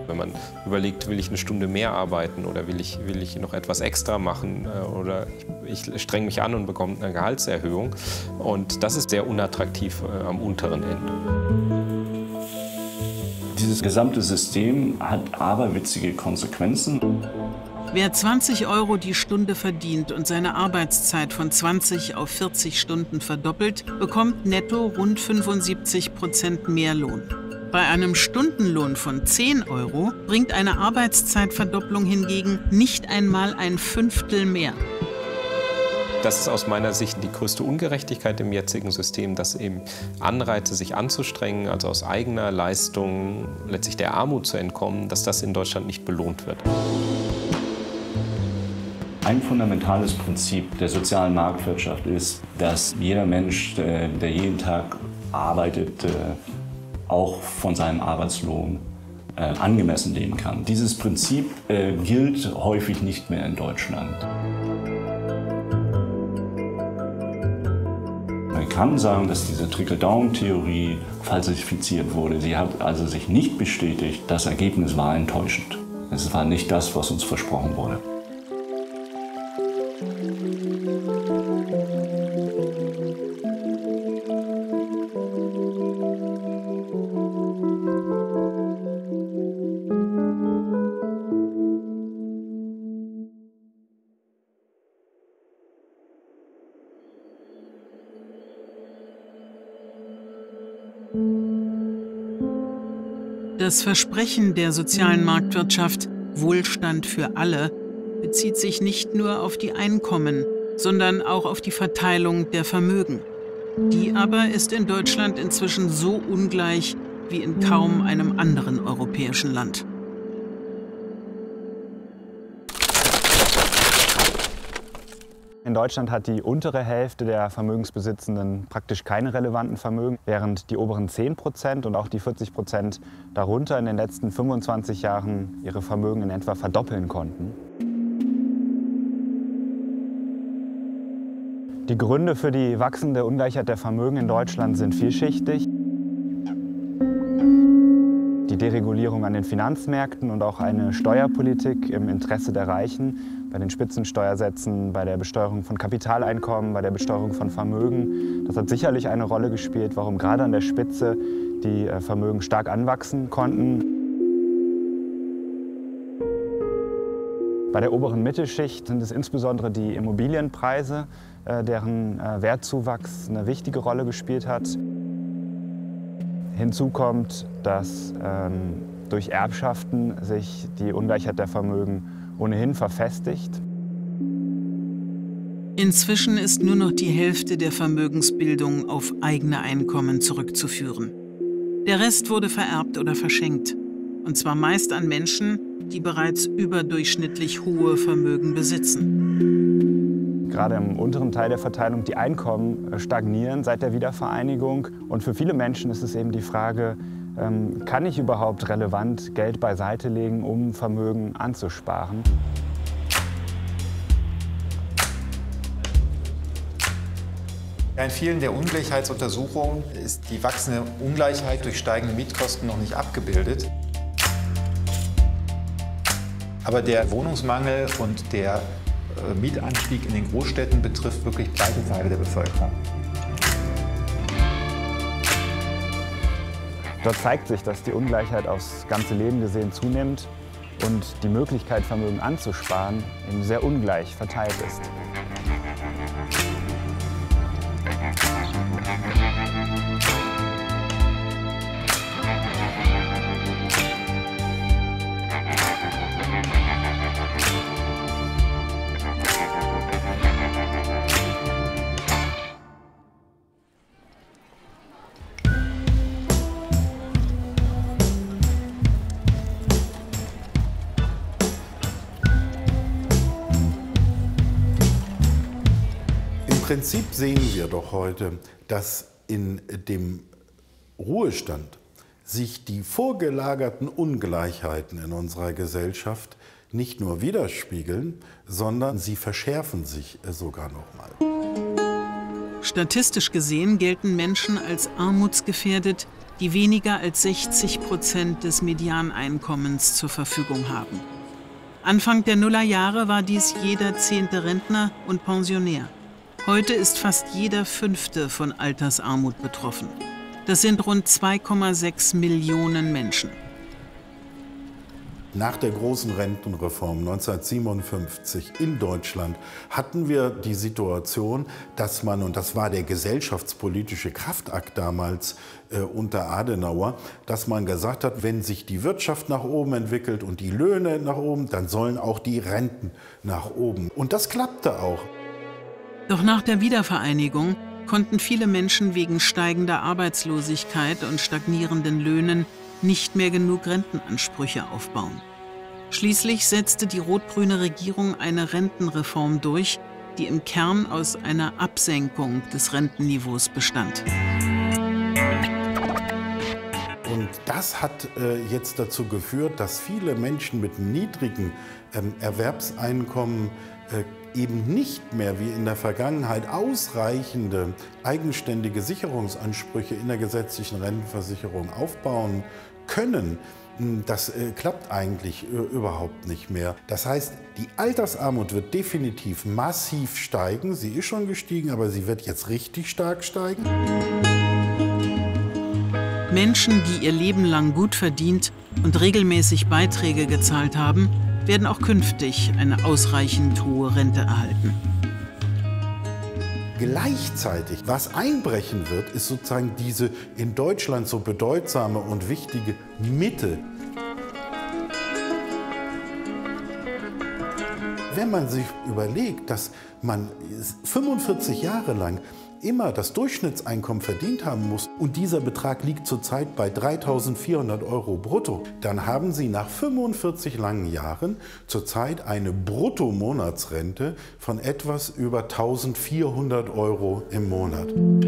Wenn man überlegt, will ich eine Stunde mehr arbeiten oder will ich noch etwas extra machen oder ich streng mich an und bekomme eine Gehaltserhöhung. Und das ist sehr unattraktiv am unteren Ende. Dieses gesamte System hat aberwitzige Konsequenzen. Wer 20 € die Stunde verdient und seine Arbeitszeit von 20 auf 40 Stunden verdoppelt, bekommt netto rund 75% mehr Lohn. Bei einem Stundenlohn von 10 € bringt eine Arbeitszeitverdopplung hingegen nicht einmal ein Fünftel mehr. Das ist aus meiner Sicht die größte Ungerechtigkeit im jetzigen System, dass eben Anreize, sich anzustrengen, also aus eigener Leistung letztlich der Armut zu entkommen, dass das in Deutschland nicht belohnt wird. Ein fundamentales Prinzip der sozialen Marktwirtschaft ist, dass jeder Mensch, der jeden Tag arbeitet, auch von seinem Arbeitslohn angemessen leben kann. Dieses Prinzip gilt häufig nicht mehr in Deutschland. Man kann sagen, dass diese Trickle-Down-Theorie falsifiziert wurde. Sie hat also sich nicht bestätigt. Das Ergebnis war enttäuschend. Es war nicht das, was uns versprochen wurde. Das Versprechen der sozialen Marktwirtschaft, Wohlstand für alle, bezieht sich nicht nur auf die Einkommen, sondern auch auf die Verteilung der Vermögen. Die aber ist in Deutschland inzwischen so ungleich wie in kaum einem anderen europäischen Land. In Deutschland hat die untere Hälfte der Vermögensbesitzenden praktisch keine relevanten Vermögen, während die oberen 10% und auch die 40% darunter in den letzten 25 Jahren ihre Vermögen in etwa verdoppeln konnten. Die Gründe für die wachsende Ungleichheit der Vermögen in Deutschland sind vielschichtig. Die Deregulierung an den Finanzmärkten und auch eine Steuerpolitik im Interesse der Reichen, bei den Spitzensteuersätzen, bei der Besteuerung von Kapitaleinkommen, bei der Besteuerung von Vermögen. Das hat sicherlich eine Rolle gespielt, warum gerade an der Spitze die Vermögen stark anwachsen konnten. Bei der oberen Mittelschicht sind es insbesondere die Immobilienpreise, deren Wertzuwachs eine wichtige Rolle gespielt hat. Hinzu kommt, dass durch Erbschaften sich die Ungleichheit der Vermögen ohnehin verfestigt. Inzwischen ist nur noch die Hälfte der Vermögensbildung auf eigene Einkommen zurückzuführen. Der Rest wurde vererbt oder verschenkt. Und zwar meist an Menschen, die bereits überdurchschnittlich hohe Vermögen besitzen. Gerade im unteren Teil der Verteilung, die Einkommen stagnieren seit der Wiedervereinigung. Und für viele Menschen ist es eben die Frage, kann ich überhaupt relevant Geld beiseite legen, um Vermögen anzusparen? In vielen der Ungleichheitsuntersuchungen ist die wachsende Ungleichheit durch steigende Mietkosten noch nicht abgebildet. Aber der Wohnungsmangel und der Mietanstieg in den Großstädten betrifft wirklich breite Teile der Bevölkerung. Dort zeigt sich, dass die Ungleichheit aufs ganze Leben gesehen zunimmt und die Möglichkeit, Vermögen anzusparen, eben sehr ungleich verteilt ist. Im Prinzip sehen wir doch heute, dass in dem Ruhestand sich die vorgelagerten Ungleichheiten in unserer Gesellschaft nicht nur widerspiegeln, sondern sie verschärfen sich sogar noch mal. Statistisch gesehen gelten Menschen als armutsgefährdet, die weniger als 60% des Medianeinkommens zur Verfügung haben. Anfang der Nullerjahre war dies jeder 10. Rentner und Pensionär. Heute ist fast jeder 5. von Altersarmut betroffen. Das sind rund 2,6 Millionen Menschen. Nach der großen Rentenreform 1957 in Deutschland hatten wir die Situation, dass man, und das war der gesellschaftspolitische Kraftakt damals unter Adenauer, dass man gesagt hat, wenn sich die Wirtschaft nach oben entwickelt und die Löhne nach oben, dann sollen auch die Renten nach oben. Und das klappte auch. Doch nach der Wiedervereinigung konnten viele Menschen wegen steigender Arbeitslosigkeit und stagnierenden Löhnen nicht mehr genug Rentenansprüche aufbauen. Schließlich setzte die rot-grüne Regierung eine Rentenreform durch, die im Kern aus einer Absenkung des Rentenniveaus bestand. Und das hat jetzt dazu geführt, dass viele Menschen mit niedrigen Erwerbseinkommen eben nicht mehr wie in der Vergangenheit ausreichende eigenständige Sicherungsansprüche in der gesetzlichen Rentenversicherung aufbauen können. Das klappt eigentlich überhaupt nicht mehr. Das heißt, die Altersarmut wird definitiv massiv steigen. Sie ist schon gestiegen, aber sie wird jetzt richtig stark steigen. Menschen, die ihr Leben lang gut verdient und regelmäßig Beiträge gezahlt haben, werden auch künftig eine ausreichend hohe Rente erhalten. Gleichzeitig, was einbrechen wird, ist sozusagen diese in Deutschland so bedeutsame und wichtige Mitte. Wenn man sich überlegt, dass man 45 Jahre lang immer das Durchschnittseinkommen verdient haben muss und dieser Betrag liegt zurzeit bei 3.400 € brutto, dann haben Sie nach 45 langen Jahren zurzeit eine Bruttomonatsrente von etwas über 1.400 € im Monat. Und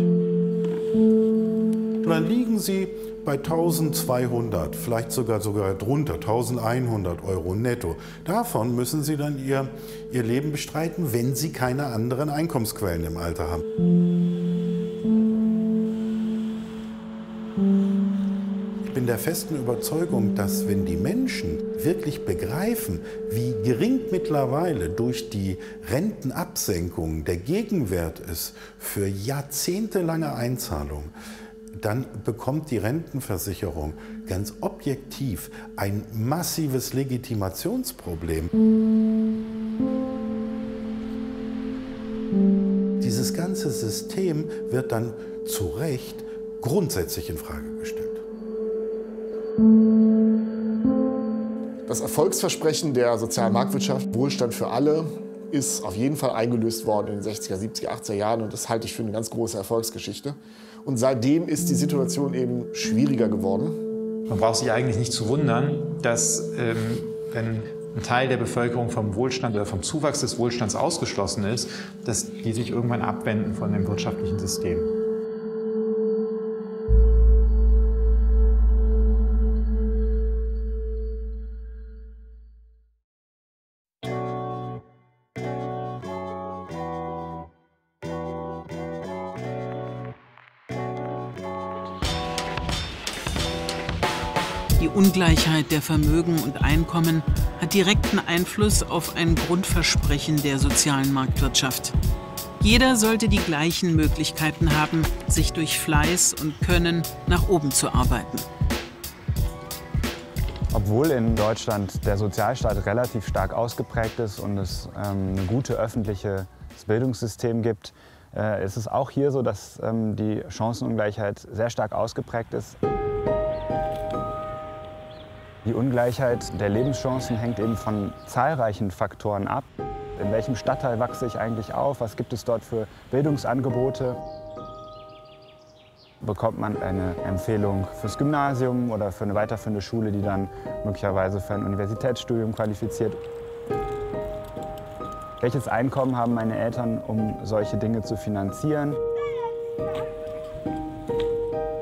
dann liegen Sie bei 1.200, vielleicht sogar drunter, 1.100 € netto. Davon müssen Sie dann Ihr Leben bestreiten, wenn Sie keine anderen Einkommensquellen im Alter haben. Ich bin der festen Überzeugung, dass wenn die Menschen wirklich begreifen, wie gering mittlerweile durch die Rentenabsenkung der Gegenwert ist für jahrzehntelange Einzahlung, dann bekommt die Rentenversicherung ganz objektiv ein massives Legitimationsproblem. Dieses ganze System wird dann zu Recht grundsätzlich in Frage gestellt. Das Erfolgsversprechen der sozialen Marktwirtschaft, Wohlstand für alle, ist auf jeden Fall eingelöst worden in den 60er, 70er, 80er Jahren und das halte ich für eine ganz große Erfolgsgeschichte. Und seitdem ist die Situation eben schwieriger geworden. Man braucht sich eigentlich nicht zu wundern, dass wenn ein Teil der Bevölkerung vom Wohlstand oder vom Zuwachs des Wohlstands ausgeschlossen ist, dass die sich irgendwann abwenden von dem wirtschaftlichen System. Die Ungleichheit der Vermögen und Einkommen hat direkten Einfluss auf ein Grundversprechen der sozialen Marktwirtschaft. Jeder sollte die gleichen Möglichkeiten haben, sich durch Fleiß und Können nach oben zu arbeiten. Obwohl in Deutschland der Sozialstaat relativ stark ausgeprägt ist und es ein gutes öffentliches Bildungssystem gibt, ist es auch hier so, dass die Chancenungleichheit sehr stark ausgeprägt ist. Die Ungleichheit der Lebenschancen hängt eben von zahlreichen Faktoren ab. In welchem Stadtteil wachse ich eigentlich auf? Was gibt es dort für Bildungsangebote? Bekommt man eine Empfehlung fürs Gymnasium oder für eine weiterführende Schule, die dann möglicherweise für ein Universitätsstudium qualifiziert? Welches Einkommen haben meine Eltern, um solche Dinge zu finanzieren?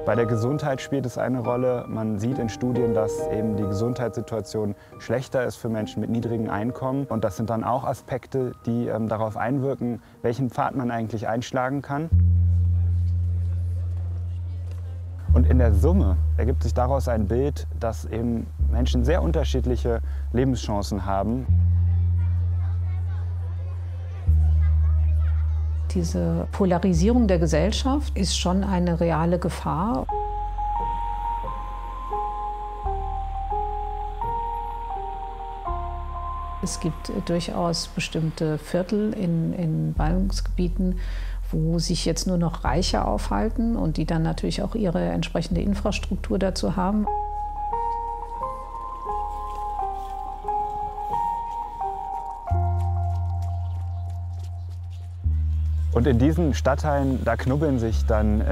Bei der Gesundheit spielt es eine Rolle. Man sieht in Studien, dass eben die Gesundheitssituation schlechter ist für Menschen mit niedrigen Einkommen. Und das sind dann auch Aspekte, die darauf einwirken, welchen Pfad man eigentlich einschlagen kann. Und in der Summe ergibt sich daraus ein Bild, dass eben Menschen sehr unterschiedliche Lebenschancen haben. Diese Polarisierung der Gesellschaft ist schon eine reale Gefahr. Es gibt durchaus bestimmte Viertel in Ballungsgebieten, wo sich jetzt nur noch Reiche aufhalten und die dann natürlich auch ihre entsprechende Infrastruktur dazu haben. Und in diesen Stadtteilen, da knubbeln sich dann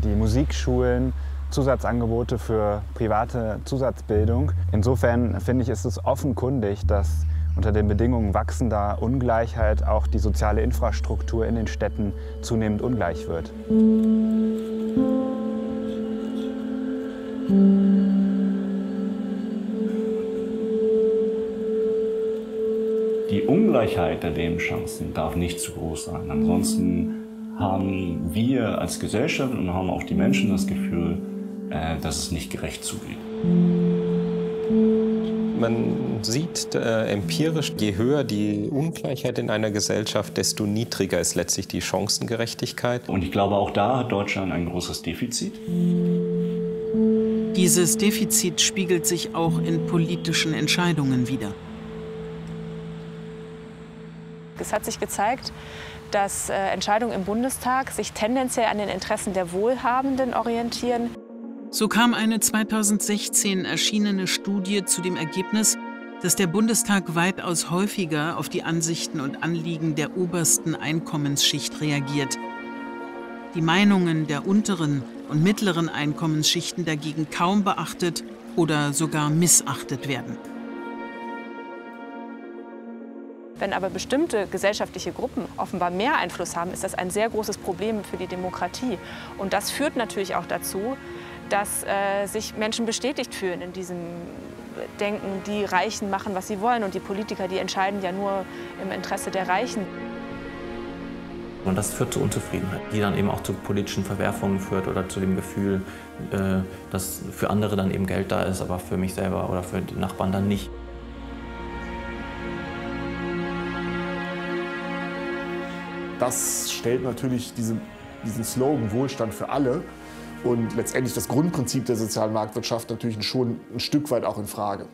die Musikschulen, Zusatzangebote für private Zusatzbildung. Insofern finde ich, ist es offenkundig, dass unter den Bedingungen wachsender Ungleichheit auch die soziale Infrastruktur in den Städten zunehmend ungleich wird. Die Ungleichheit der Lebenschancen darf nicht zu groß sein. Ansonsten haben wir als Gesellschaft und haben auch die Menschen das Gefühl, dass es nicht gerecht zugeht. Man sieht empirisch, je höher die Ungleichheit in einer Gesellschaft, desto niedriger ist letztlich die Chancengerechtigkeit. Und ich glaube, auch da hat Deutschland ein großes Defizit. Dieses Defizit spiegelt sich auch in politischen Entscheidungen wider. Es hat sich gezeigt, dass Entscheidungen im Bundestag sich tendenziell an den Interessen der Wohlhabenden orientieren. So kam eine 2016 erschienene Studie zu dem Ergebnis, dass der Bundestag weitaus häufiger auf die Ansichten und Anliegen der obersten Einkommensschicht reagiert. Die Meinungen der unteren und mittleren Einkommensschichten dagegen kaum beachtet oder sogar missachtet werden. Wenn aber bestimmte gesellschaftliche Gruppen offenbar mehr Einfluss haben, ist das ein sehr großes Problem für die Demokratie. Und das führt natürlich auch dazu, dass sich Menschen bestätigt fühlen in diesem Denken, die Reichen machen, was sie wollen und die Politiker, die entscheiden ja nur im Interesse der Reichen. Und das führt zu Unzufriedenheit, die dann eben auch zu politischen Verwerfungen führt oder zu dem Gefühl, dass für andere dann eben Geld da ist, aber für mich selber oder für die Nachbarn dann nicht. Das stellt natürlich diesen Slogan Wohlstand für alle und letztendlich das Grundprinzip der sozialen Marktwirtschaft natürlich schon ein Stück weit auch in Frage.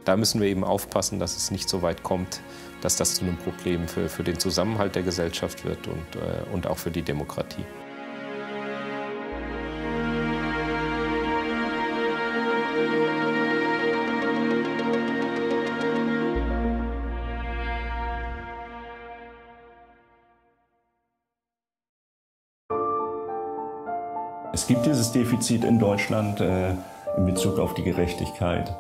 Da müssen wir eben aufpassen, dass es nicht so weit kommt, dass das zu einem Problem für den Zusammenhalt der Gesellschaft wird und auch für die Demokratie. Es gibt dieses Defizit in Deutschland in Bezug auf die Gerechtigkeit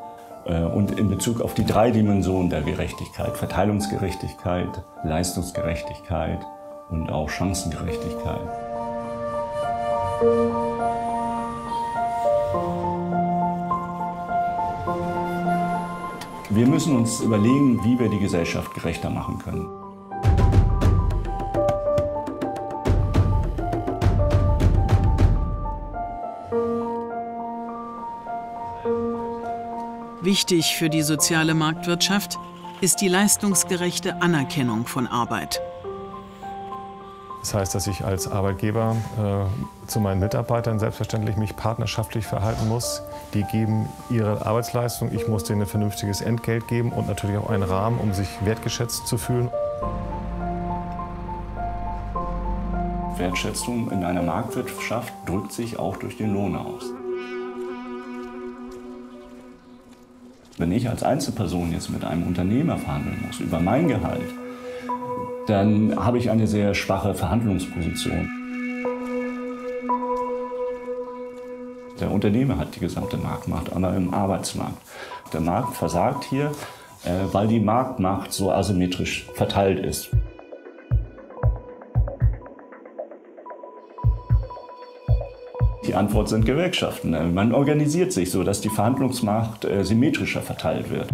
und in Bezug auf die 3 Dimensionen der Gerechtigkeit: Verteilungsgerechtigkeit, Leistungsgerechtigkeit und auch Chancengerechtigkeit. Wir müssen uns überlegen, wie wir die Gesellschaft gerechter machen können. Wichtig für die soziale Marktwirtschaft ist die leistungsgerechte Anerkennung von Arbeit. Das heißt, dass ich als Arbeitgeber zu meinen Mitarbeitern selbstverständlich mich partnerschaftlich verhalten muss. Die geben ihre Arbeitsleistung, ich muss denen ein vernünftiges Entgelt geben und natürlich auch einen Rahmen, um sich wertgeschätzt zu fühlen. Wertschätzung in einer Marktwirtschaft drückt sich auch durch den Lohn aus. Wenn ich als Einzelperson jetzt mit einem Unternehmer verhandeln muss über mein Gehalt, dann habe ich eine sehr schwache Verhandlungsposition. Der Unternehmer hat die gesamte Marktmacht, aber im Arbeitsmarkt. Der Markt versagt hier, weil die Marktmacht so asymmetrisch verteilt ist. Die Antwort sind Gewerkschaften. Man organisiert sich so, dass die Verhandlungsmacht symmetrischer verteilt wird.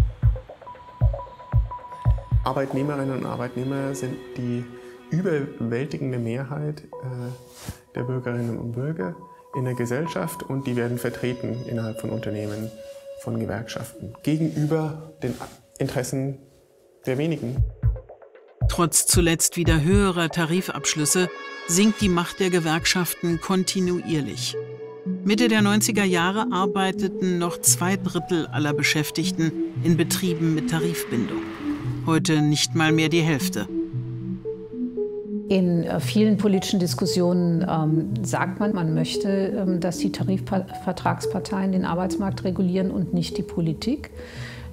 Arbeitnehmerinnen und Arbeitnehmer sind die überwältigende Mehrheit der Bürgerinnen und Bürger in der Gesellschaft und die werden vertreten innerhalb von Unternehmen, von Gewerkschaften gegenüber den Interessen der wenigen. Trotz zuletzt wieder höherer Tarifabschlüsse sinkt die Macht der Gewerkschaften kontinuierlich. Mitte der 90er Jahre arbeiteten noch 2/3 aller Beschäftigten in Betrieben mit Tarifbindung. Heute nicht mal mehr die Hälfte. In vielen politischen Diskussionen sagt man, man möchte, dass die Tarifvertragsparteien den Arbeitsmarkt regulieren und nicht die Politik.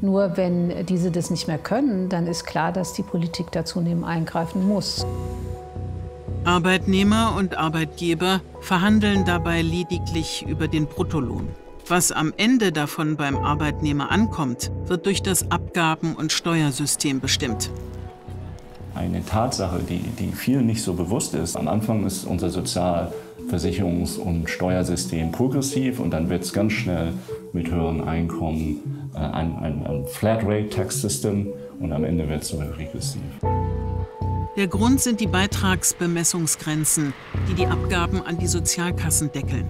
Nur wenn diese das nicht mehr können, dann ist klar, dass die Politik da zunehmend eingreifen muss. Arbeitnehmer und Arbeitgeber verhandeln dabei lediglich über den Bruttolohn. Was am Ende davon beim Arbeitnehmer ankommt, wird durch das Abgaben- und Steuersystem bestimmt. Eine Tatsache, die vielen nicht so bewusst ist: Am Anfang ist unser Sozialversicherungs- und Steuersystem progressiv und dann wird es ganz schnell mit höheren Einkommen ein Flatrate-Tax-System und am Ende wird es sogar regressiv. Der Grund sind die Beitragsbemessungsgrenzen, die die Abgaben an die Sozialkassen deckeln.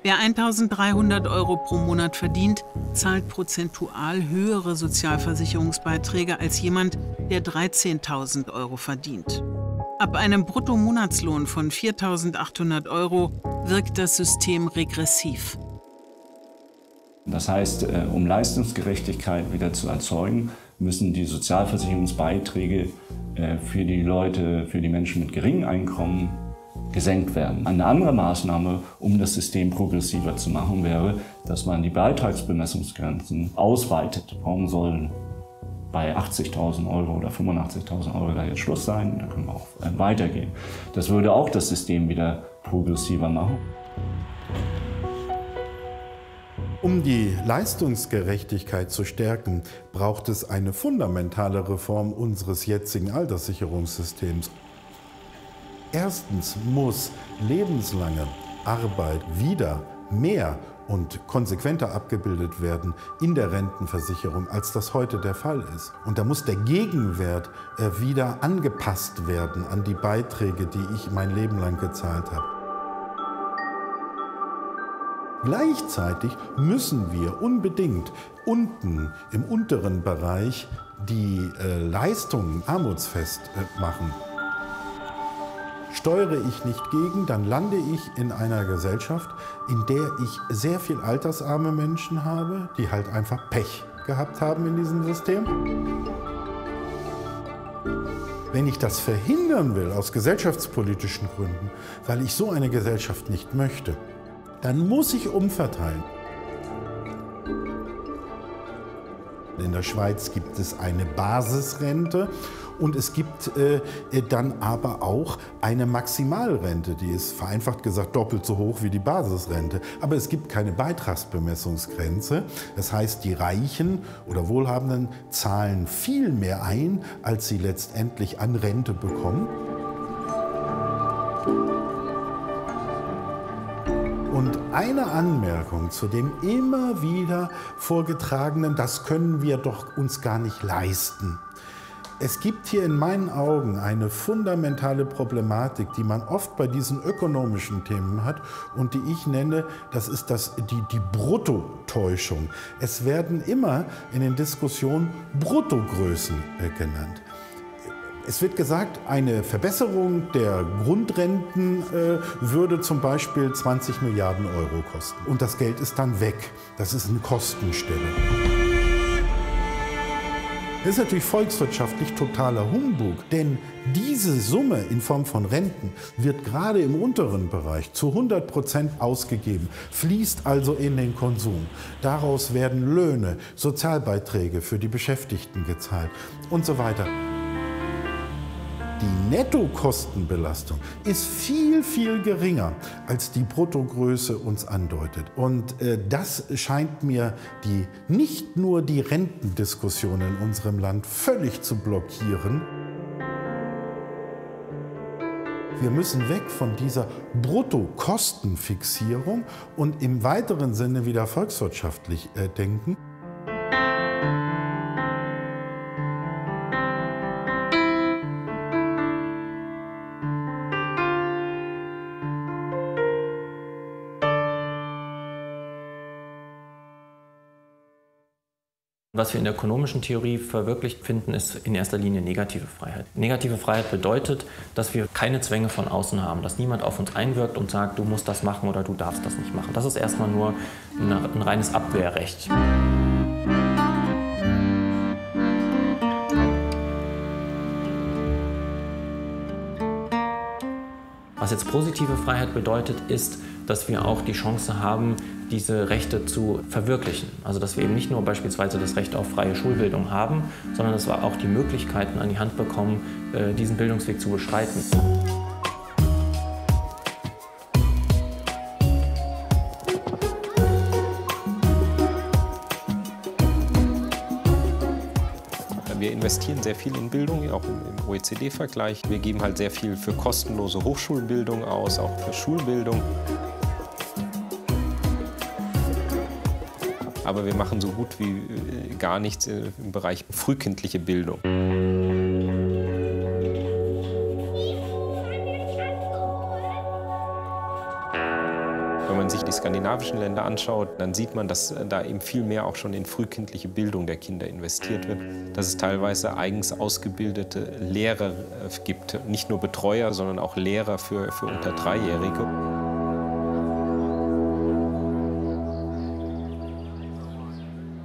Wer 1.300 € pro Monat verdient, zahlt prozentual höhere Sozialversicherungsbeiträge als jemand, der 13.000 € verdient. Ab einem Bruttomonatslohn von 4.800 € wirkt das System regressiv. Das heißt, um Leistungsgerechtigkeit wieder zu erzeugen, müssen die Sozialversicherungsbeiträge für die Leute, für die Menschen mit geringem Einkommen gesenkt werden. Eine andere Maßnahme, um das System progressiver zu machen, wäre, dass man die Beitragsbemessungsgrenzen ausweitet. Warum sollen bei 80.000 € oder 85.000 € da jetzt Schluss sein? Da können wir auch weitergehen. Das würde auch das System wieder progressiver machen. Um die Leistungsgerechtigkeit zu stärken, braucht es eine fundamentale Reform unseres jetzigen Alterssicherungssystems. Erstens muss lebenslange Arbeit wieder mehr und konsequenter abgebildet werden in der Rentenversicherung, als das heute der Fall ist. Und da muss der Gegenwert wieder angepasst werden an die Beiträge, die ich mein Leben lang gezahlt habe. Gleichzeitig müssen wir unbedingt unten im unteren Bereich die Leistungen armutsfest machen. Steuere ich nicht gegen, dann lande ich in einer Gesellschaft, in der ich sehr viel altersarme Menschen habe, die halt einfach Pech gehabt haben in diesem System. Wenn ich das verhindern will, aus gesellschaftspolitischen Gründen, weil ich so eine Gesellschaft nicht möchte, dann muss ich umverteilen. In der Schweiz gibt es eine Basisrente und es gibt dann aber auch eine Maximalrente, die ist vereinfacht gesagt doppelt so hoch wie die Basisrente. Aber es gibt keine Beitragsbemessungsgrenze. Das heißt, die Reichen oder Wohlhabenden zahlen viel mehr ein, als sie letztendlich an Rente bekommen. Und eine Anmerkung zu dem immer wieder vorgetragenen, das können wir doch uns gar nicht leisten. Es gibt hier in meinen Augen eine fundamentale Problematik, die man oft bei diesen ökonomischen Themen hat und die ich nenne, das ist die Bruttotäuschung. Es werden immer in den Diskussionen Bruttogrößen genannt. Es wird gesagt, eine Verbesserung der Grundrenten würde zum Beispiel 20 Milliarden € kosten. Und das Geld ist dann weg. Das ist eine Kostenstelle. Das ist natürlich volkswirtschaftlich totaler Humbug, denn diese Summe in Form von Renten wird gerade im unteren Bereich zu 100% ausgegeben, fließt also in den Konsum. Daraus werden Löhne, Sozialbeiträge für die Beschäftigten gezahlt und so weiter. Die Nettokostenbelastung ist viel, viel geringer, als die Bruttogröße uns andeutet. Und das scheint mir nicht nur die Rentendiskussion in unserem Land völlig zu blockieren. Wir müssen weg von dieser Bruttokostenfixierung und im weiteren Sinne wieder volkswirtschaftlich denken. Was wir in der ökonomischen Theorie verwirklicht finden, ist in erster Linie negative Freiheit. Negative Freiheit bedeutet, dass wir keine Zwänge von außen haben, dass niemand auf uns einwirkt und sagt, du musst das machen oder du darfst das nicht machen. Das ist erstmal nur ein reines Abwehrrecht. Was jetzt positive Freiheit bedeutet, ist, dass wir auch die Chance haben, diese Rechte zu verwirklichen. Also dass wir eben nicht nur beispielsweise das Recht auf freie Schulbildung haben, sondern dass wir auch die Möglichkeiten an die Hand bekommen, diesen Bildungsweg zu beschreiten. Wir investieren sehr viel in Bildung, auch im OECD-Vergleich. Wir geben halt sehr viel für kostenlose Hochschulbildung aus, auch für Schulbildung. Aber wir machen so gut wie gar nichts im Bereich frühkindliche Bildung. Wenn man sich die skandinavischen Länder anschaut, dann sieht man, dass da eben viel mehr auch schon in frühkindliche Bildung der Kinder investiert wird. Dass es teilweise eigens ausgebildete Lehrer gibt, nicht nur Betreuer, sondern auch Lehrer für unter Dreijährige.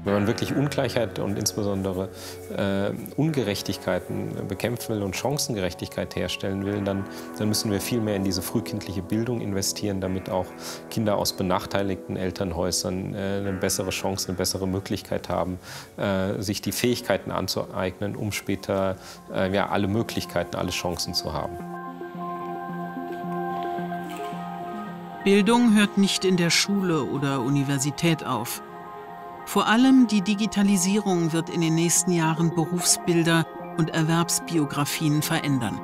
Wenn man wirklich Ungleichheit und insbesondere Ungerechtigkeiten bekämpfen will und Chancengerechtigkeit herstellen will, dann müssen wir viel mehr in diese frühkindliche Bildung investieren, damit auch Kinder aus benachteiligten Elternhäusern eine bessere Chance, eine bessere Möglichkeit haben, sich die Fähigkeiten anzueignen, um später alle Möglichkeiten, alle Chancen zu haben. Bildung hört nicht in der Schule oder Universität auf. Vor allem die Digitalisierung wird in den nächsten Jahren Berufsbilder und Erwerbsbiografien verändern.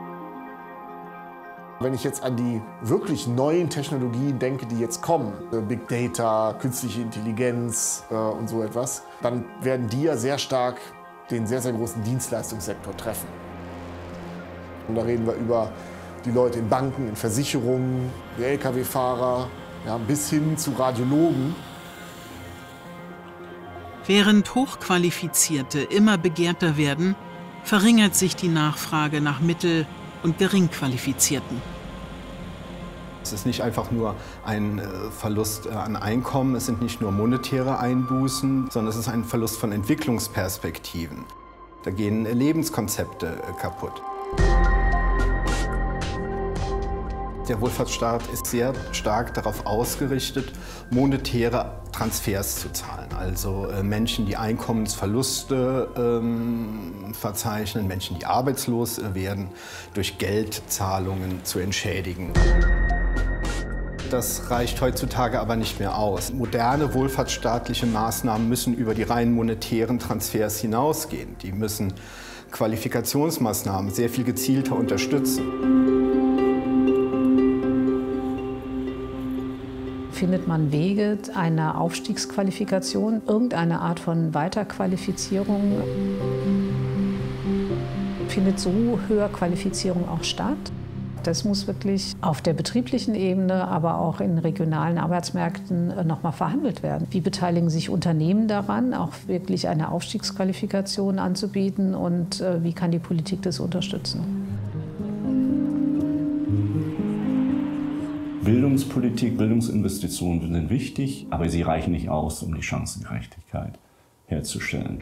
Wenn ich jetzt an die wirklich neuen Technologien denke, die jetzt kommen, Big Data, künstliche Intelligenz und so etwas, dann werden die ja sehr stark den sehr, sehr großen Dienstleistungssektor treffen. Und da reden wir über die Leute in Banken, in Versicherungen, die Lkw-Fahrer, ja, bis hin zu Radiologen. Während Hochqualifizierte immer begehrter werden, verringert sich die Nachfrage nach Mittel- und Geringqualifizierten. Es ist nicht einfach nur ein Verlust an Einkommen, es sind nicht nur monetäre Einbußen, sondern es ist ein Verlust von Entwicklungsperspektiven. Da gehen Lebenskonzepte kaputt. Der Wohlfahrtsstaat ist sehr stark darauf ausgerichtet, monetäre Transfers zu zahlen. Also Menschen, die Einkommensverluste verzeichnen, Menschen, die arbeitslos werden, durch Geldzahlungen zu entschädigen. Das reicht heutzutage aber nicht mehr aus. Moderne wohlfahrtsstaatliche Maßnahmen müssen über die rein monetären Transfers hinausgehen. Die müssen Qualifikationsmaßnahmen sehr viel gezielter unterstützen. Findet man Wege einer Aufstiegsqualifikation, irgendeine Art von Weiterqualifizierung? Findet so Höherqualifizierung auch statt? Das muss wirklich auf der betrieblichen Ebene, aber auch in regionalen Arbeitsmärkten noch mal verhandelt werden. Wie beteiligen sich Unternehmen daran, auch wirklich eine Aufstiegsqualifikation anzubieten, und wie kann die Politik das unterstützen? Bildungspolitik, Bildungsinvestitionen sind wichtig, aber sie reichen nicht aus, um die Chancengerechtigkeit herzustellen.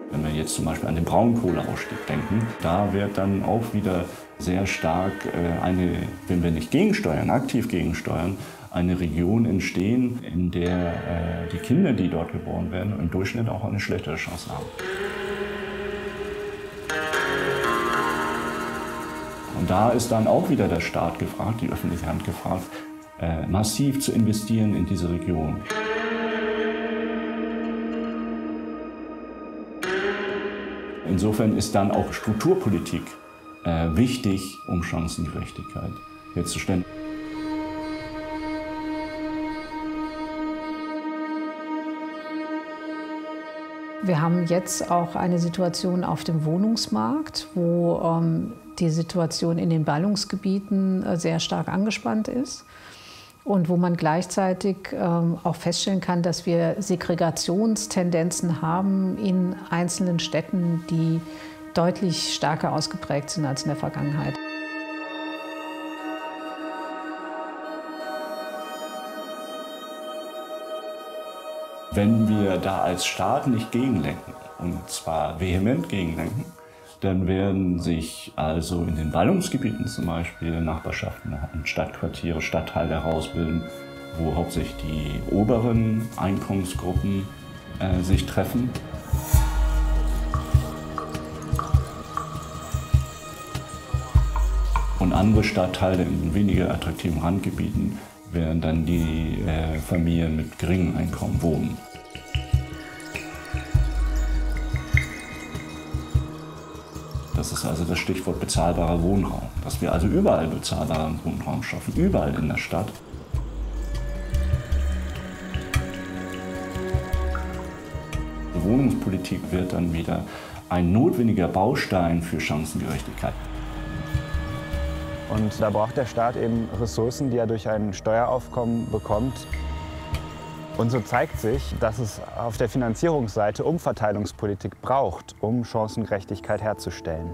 Wenn wir jetzt zum Beispiel an den Braunkohleausstieg denken, da wird dann auch wieder sehr stark wenn wir nicht gegensteuern, aktiv gegensteuern, eine Region entstehen, in der die Kinder, die dort geboren werden, im Durchschnitt auch eine schlechtere Chance haben. Und da ist dann auch wieder der Staat gefragt, die öffentliche Hand gefragt, massiv zu investieren in diese Region. Insofern ist dann auch Strukturpolitik wichtig, um Chancengerechtigkeit herzustellen. Wir haben jetzt auch eine Situation auf dem Wohnungsmarkt, wo die Situation in den Ballungsgebieten sehr stark angespannt ist und wo man gleichzeitig auch feststellen kann, dass wir Segregationstendenzen haben in einzelnen Städten, die deutlich stärker ausgeprägt sind als in der Vergangenheit. Wenn wir da als Staat nicht gegenlenken, und zwar vehement gegenlenken, dann werden sich also in den Ballungsgebieten zum Beispiel Nachbarschaften und Stadtquartiere, Stadtteile herausbilden, wo hauptsächlich die oberen Einkommensgruppen sich treffen. Und andere Stadtteile in weniger attraktiven Randgebieten werden dann die Familien mit geringem Einkommen wohnen. Das ist also das Stichwort bezahlbarer Wohnraum, dass wir also überall bezahlbaren Wohnraum schaffen, überall in der Stadt. Die Wohnungspolitik wird dann wieder ein notwendiger Baustein für Chancengerechtigkeit. Und da braucht der Staat eben Ressourcen, die er durch ein Steueraufkommen bekommt. Und so zeigt sich, dass es auf der Finanzierungsseite Umverteilungspolitik braucht, um Chancengerechtigkeit herzustellen.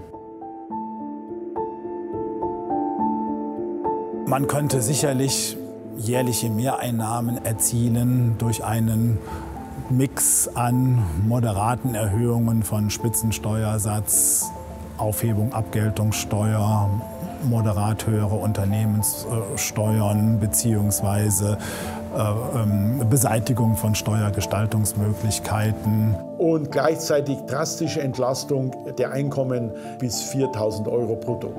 Man könnte sicherlich jährliche Mehreinnahmen erzielen durch einen Mix an moderaten Erhöhungen von Spitzensteuersatz, Aufhebung Abgeltungssteuer, moderat höhere Unternehmenssteuern bzw. Beseitigung von Steuergestaltungsmöglichkeiten. Und gleichzeitig drastische Entlastung der Einkommen bis 4.000 € brutto.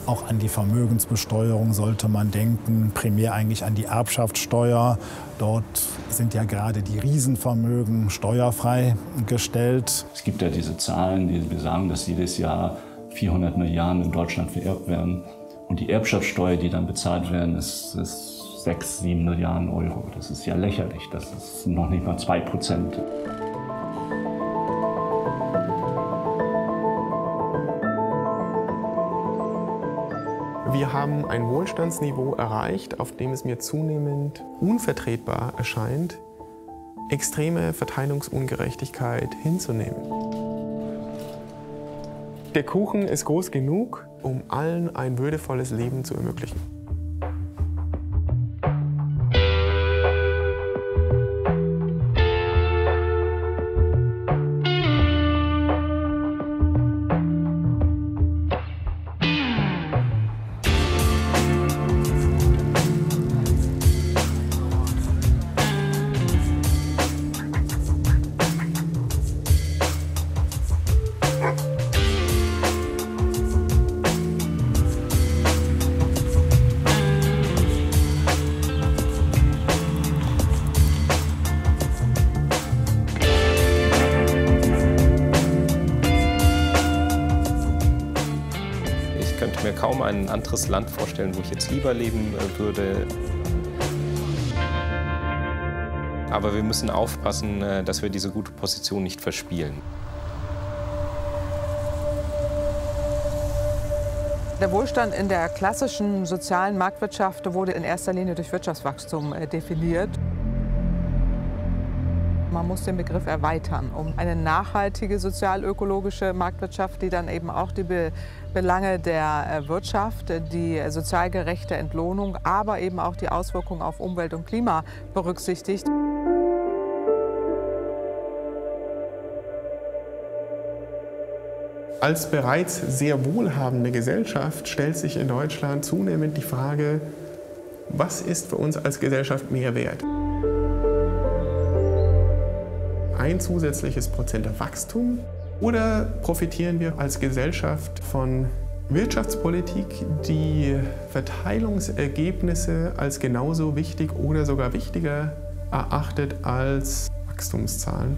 Auch an die Vermögensbesteuerung sollte man denken, primär eigentlich an die Erbschaftssteuer. Dort sind ja gerade die Riesenvermögen steuerfrei gestellt. Es gibt ja diese Zahlen, die besagen, dass jedes Jahr 400 Milliarden in Deutschland vererbt werden. Und die Erbschaftssteuer, die dann bezahlt werden, ist 6, 7 Milliarden €. Das ist ja lächerlich, das ist noch nicht mal 2%. Wir haben ein Wohlstandsniveau erreicht, auf dem es mir zunehmend unvertretbar erscheint, extreme Verteilungsungerechtigkeit hinzunehmen. Der Kuchen ist groß genug, um allen ein würdevolles Leben zu ermöglichen. Ich könnte mir kaum ein anderes Land vorstellen, wo ich jetzt lieber leben würde. Aber wir müssen aufpassen, dass wir diese gute Position nicht verspielen. Der Wohlstand in der klassischen sozialen Marktwirtschaft wurde in erster Linie durch Wirtschaftswachstum definiert. Man muss den Begriff erweitern, um eine nachhaltige sozialökologische Marktwirtschaft, die dann eben auch die Belange der Wirtschaft, die sozial gerechte Entlohnung, aber eben auch die Auswirkungen auf Umwelt und Klima berücksichtigt. Als bereits sehr wohlhabende Gesellschaft stellt sich in Deutschland zunehmend die Frage, was ist für uns als Gesellschaft mehr wert? Ein zusätzliches Prozent Wachstum oder profitieren wir als Gesellschaft von Wirtschaftspolitik, die Verteilungsergebnisse als genauso wichtig oder sogar wichtiger erachtet als Wachstumszahlen?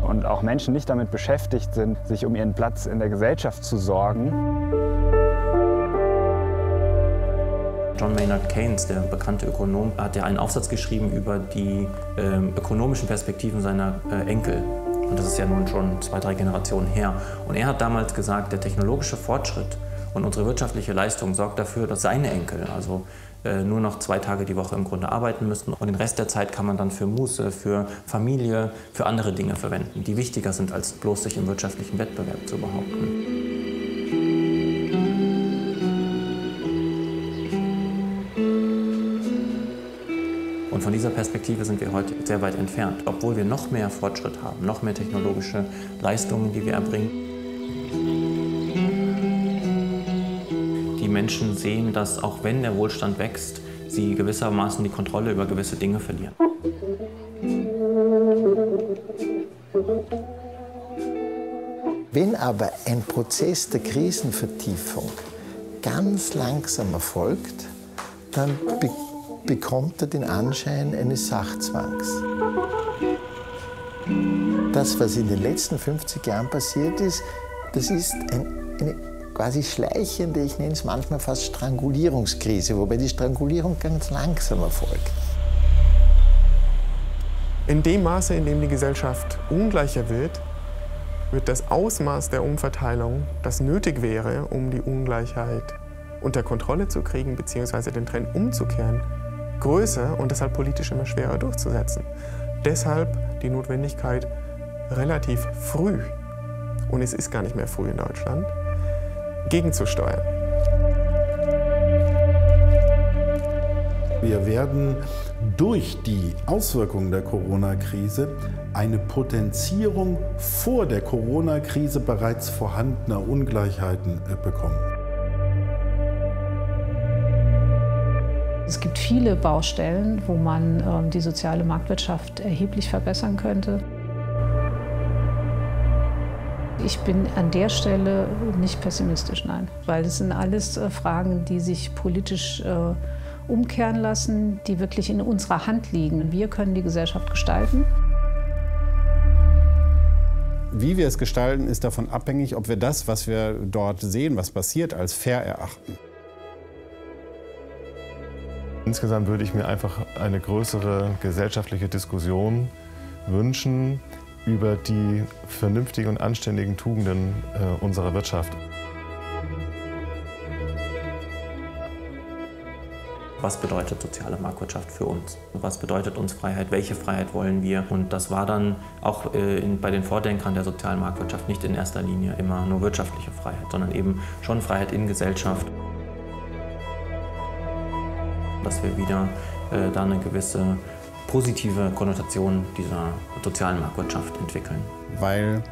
Und auch Menschen nicht damit beschäftigt sind, sich um ihren Platz in der Gesellschaft zu sorgen. John Maynard Keynes, der bekannte Ökonom, hat ja einen Aufsatz geschrieben über die ökonomischen Perspektiven seiner Enkel. Und das ist ja nun schon 2, 3 Generationen her. Und er hat damals gesagt, der technologische Fortschritt und unsere wirtschaftliche Leistung sorgt dafür, dass seine Enkel also nur noch 2 Tage die Woche im Grunde arbeiten müssen. Und den Rest der Zeit kann man dann für Muße, für Familie, für andere Dinge verwenden, die wichtiger sind, als bloß sich im wirtschaftlichen Wettbewerb zu behaupten. Und von dieser Perspektive sind wir heute sehr weit entfernt, obwohl wir noch mehr Fortschritt haben, noch mehr technologische Leistungen, die wir erbringen. Die Menschen sehen, dass auch wenn der Wohlstand wächst, sie gewissermaßen die Kontrolle über gewisse Dinge verlieren. Wenn aber ein Prozess der Krisenvertiefung ganz langsam erfolgt, dann bekommt er den Anschein eines Sachzwangs. Das, was in den letzten 50 Jahren passiert ist, das ist eine quasi schleichende, ich nenne es manchmal fast Strangulierungskrise, wobei die Strangulierung ganz langsam erfolgt. In dem Maße, in dem die Gesellschaft ungleicher wird das Ausmaß der Umverteilung, das nötig wäre, um die Ungleichheit unter Kontrolle zu kriegen bzw. den Trend umzukehren, größer und deshalb politisch immer schwerer durchzusetzen. Deshalb die Notwendigkeit, relativ früh und es ist gar nicht mehr früh in Deutschland, gegenzusteuern. Wir werden durch die Auswirkungen der Corona-Krise eine Potenzierung vor der Corona-Krise bereits vorhandener Ungleichheiten bekommen. Es gibt viele Baustellen, wo man die soziale Marktwirtschaft erheblich verbessern könnte. Ich bin an der Stelle nicht pessimistisch, nein. Weil es sind alles Fragen, die sich politisch umkehren lassen, die wirklich in unserer Hand liegen. Wir können die Gesellschaft gestalten. Wie wir es gestalten, ist davon abhängig, ob wir das, was wir dort sehen, was passiert, als fair erachten. Insgesamt würde ich mir einfach eine größere gesellschaftliche Diskussion wünschen über die vernünftigen und anständigen Tugenden unserer Wirtschaft. Was bedeutet soziale Marktwirtschaft für uns? Was bedeutet uns Freiheit? Welche Freiheit wollen wir? Und das war dann auch bei den Vordenkern der sozialen Marktwirtschaft nicht in erster Linie immer nur wirtschaftliche Freiheit, sondern eben schon Freiheit in Gesellschaft. Dass wir wieder da eine gewisse positive Konnotation dieser sozialen Marktwirtschaft entwickeln. Weil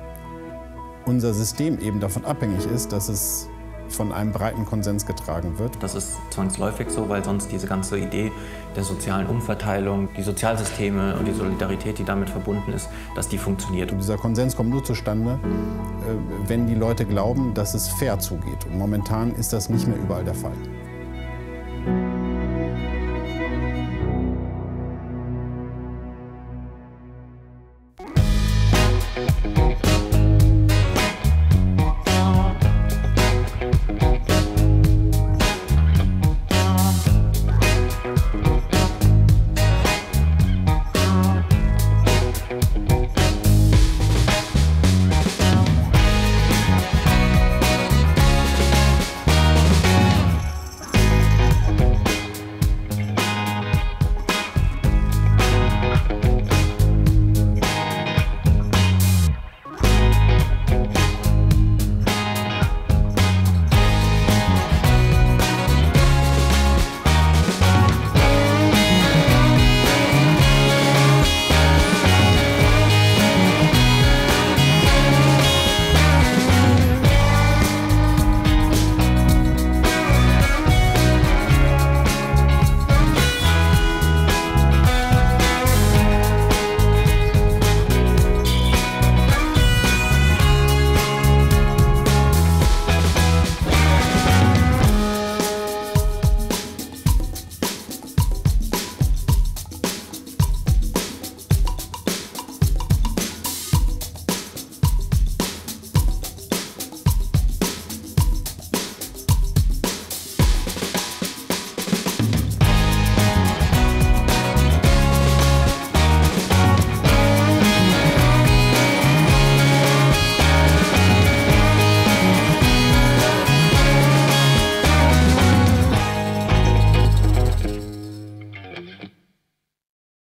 unser System eben davon abhängig ist, dass es von einem breiten Konsens getragen wird. Das ist zwangsläufig so, weil sonst diese ganze Idee der sozialen Umverteilung, die Sozialsysteme und die Solidarität, die damit verbunden ist, dass die funktioniert. Und dieser Konsens kommt nur zustande, wenn die Leute glauben, dass es fair zugeht. Und momentan ist das nicht mehr überall der Fall.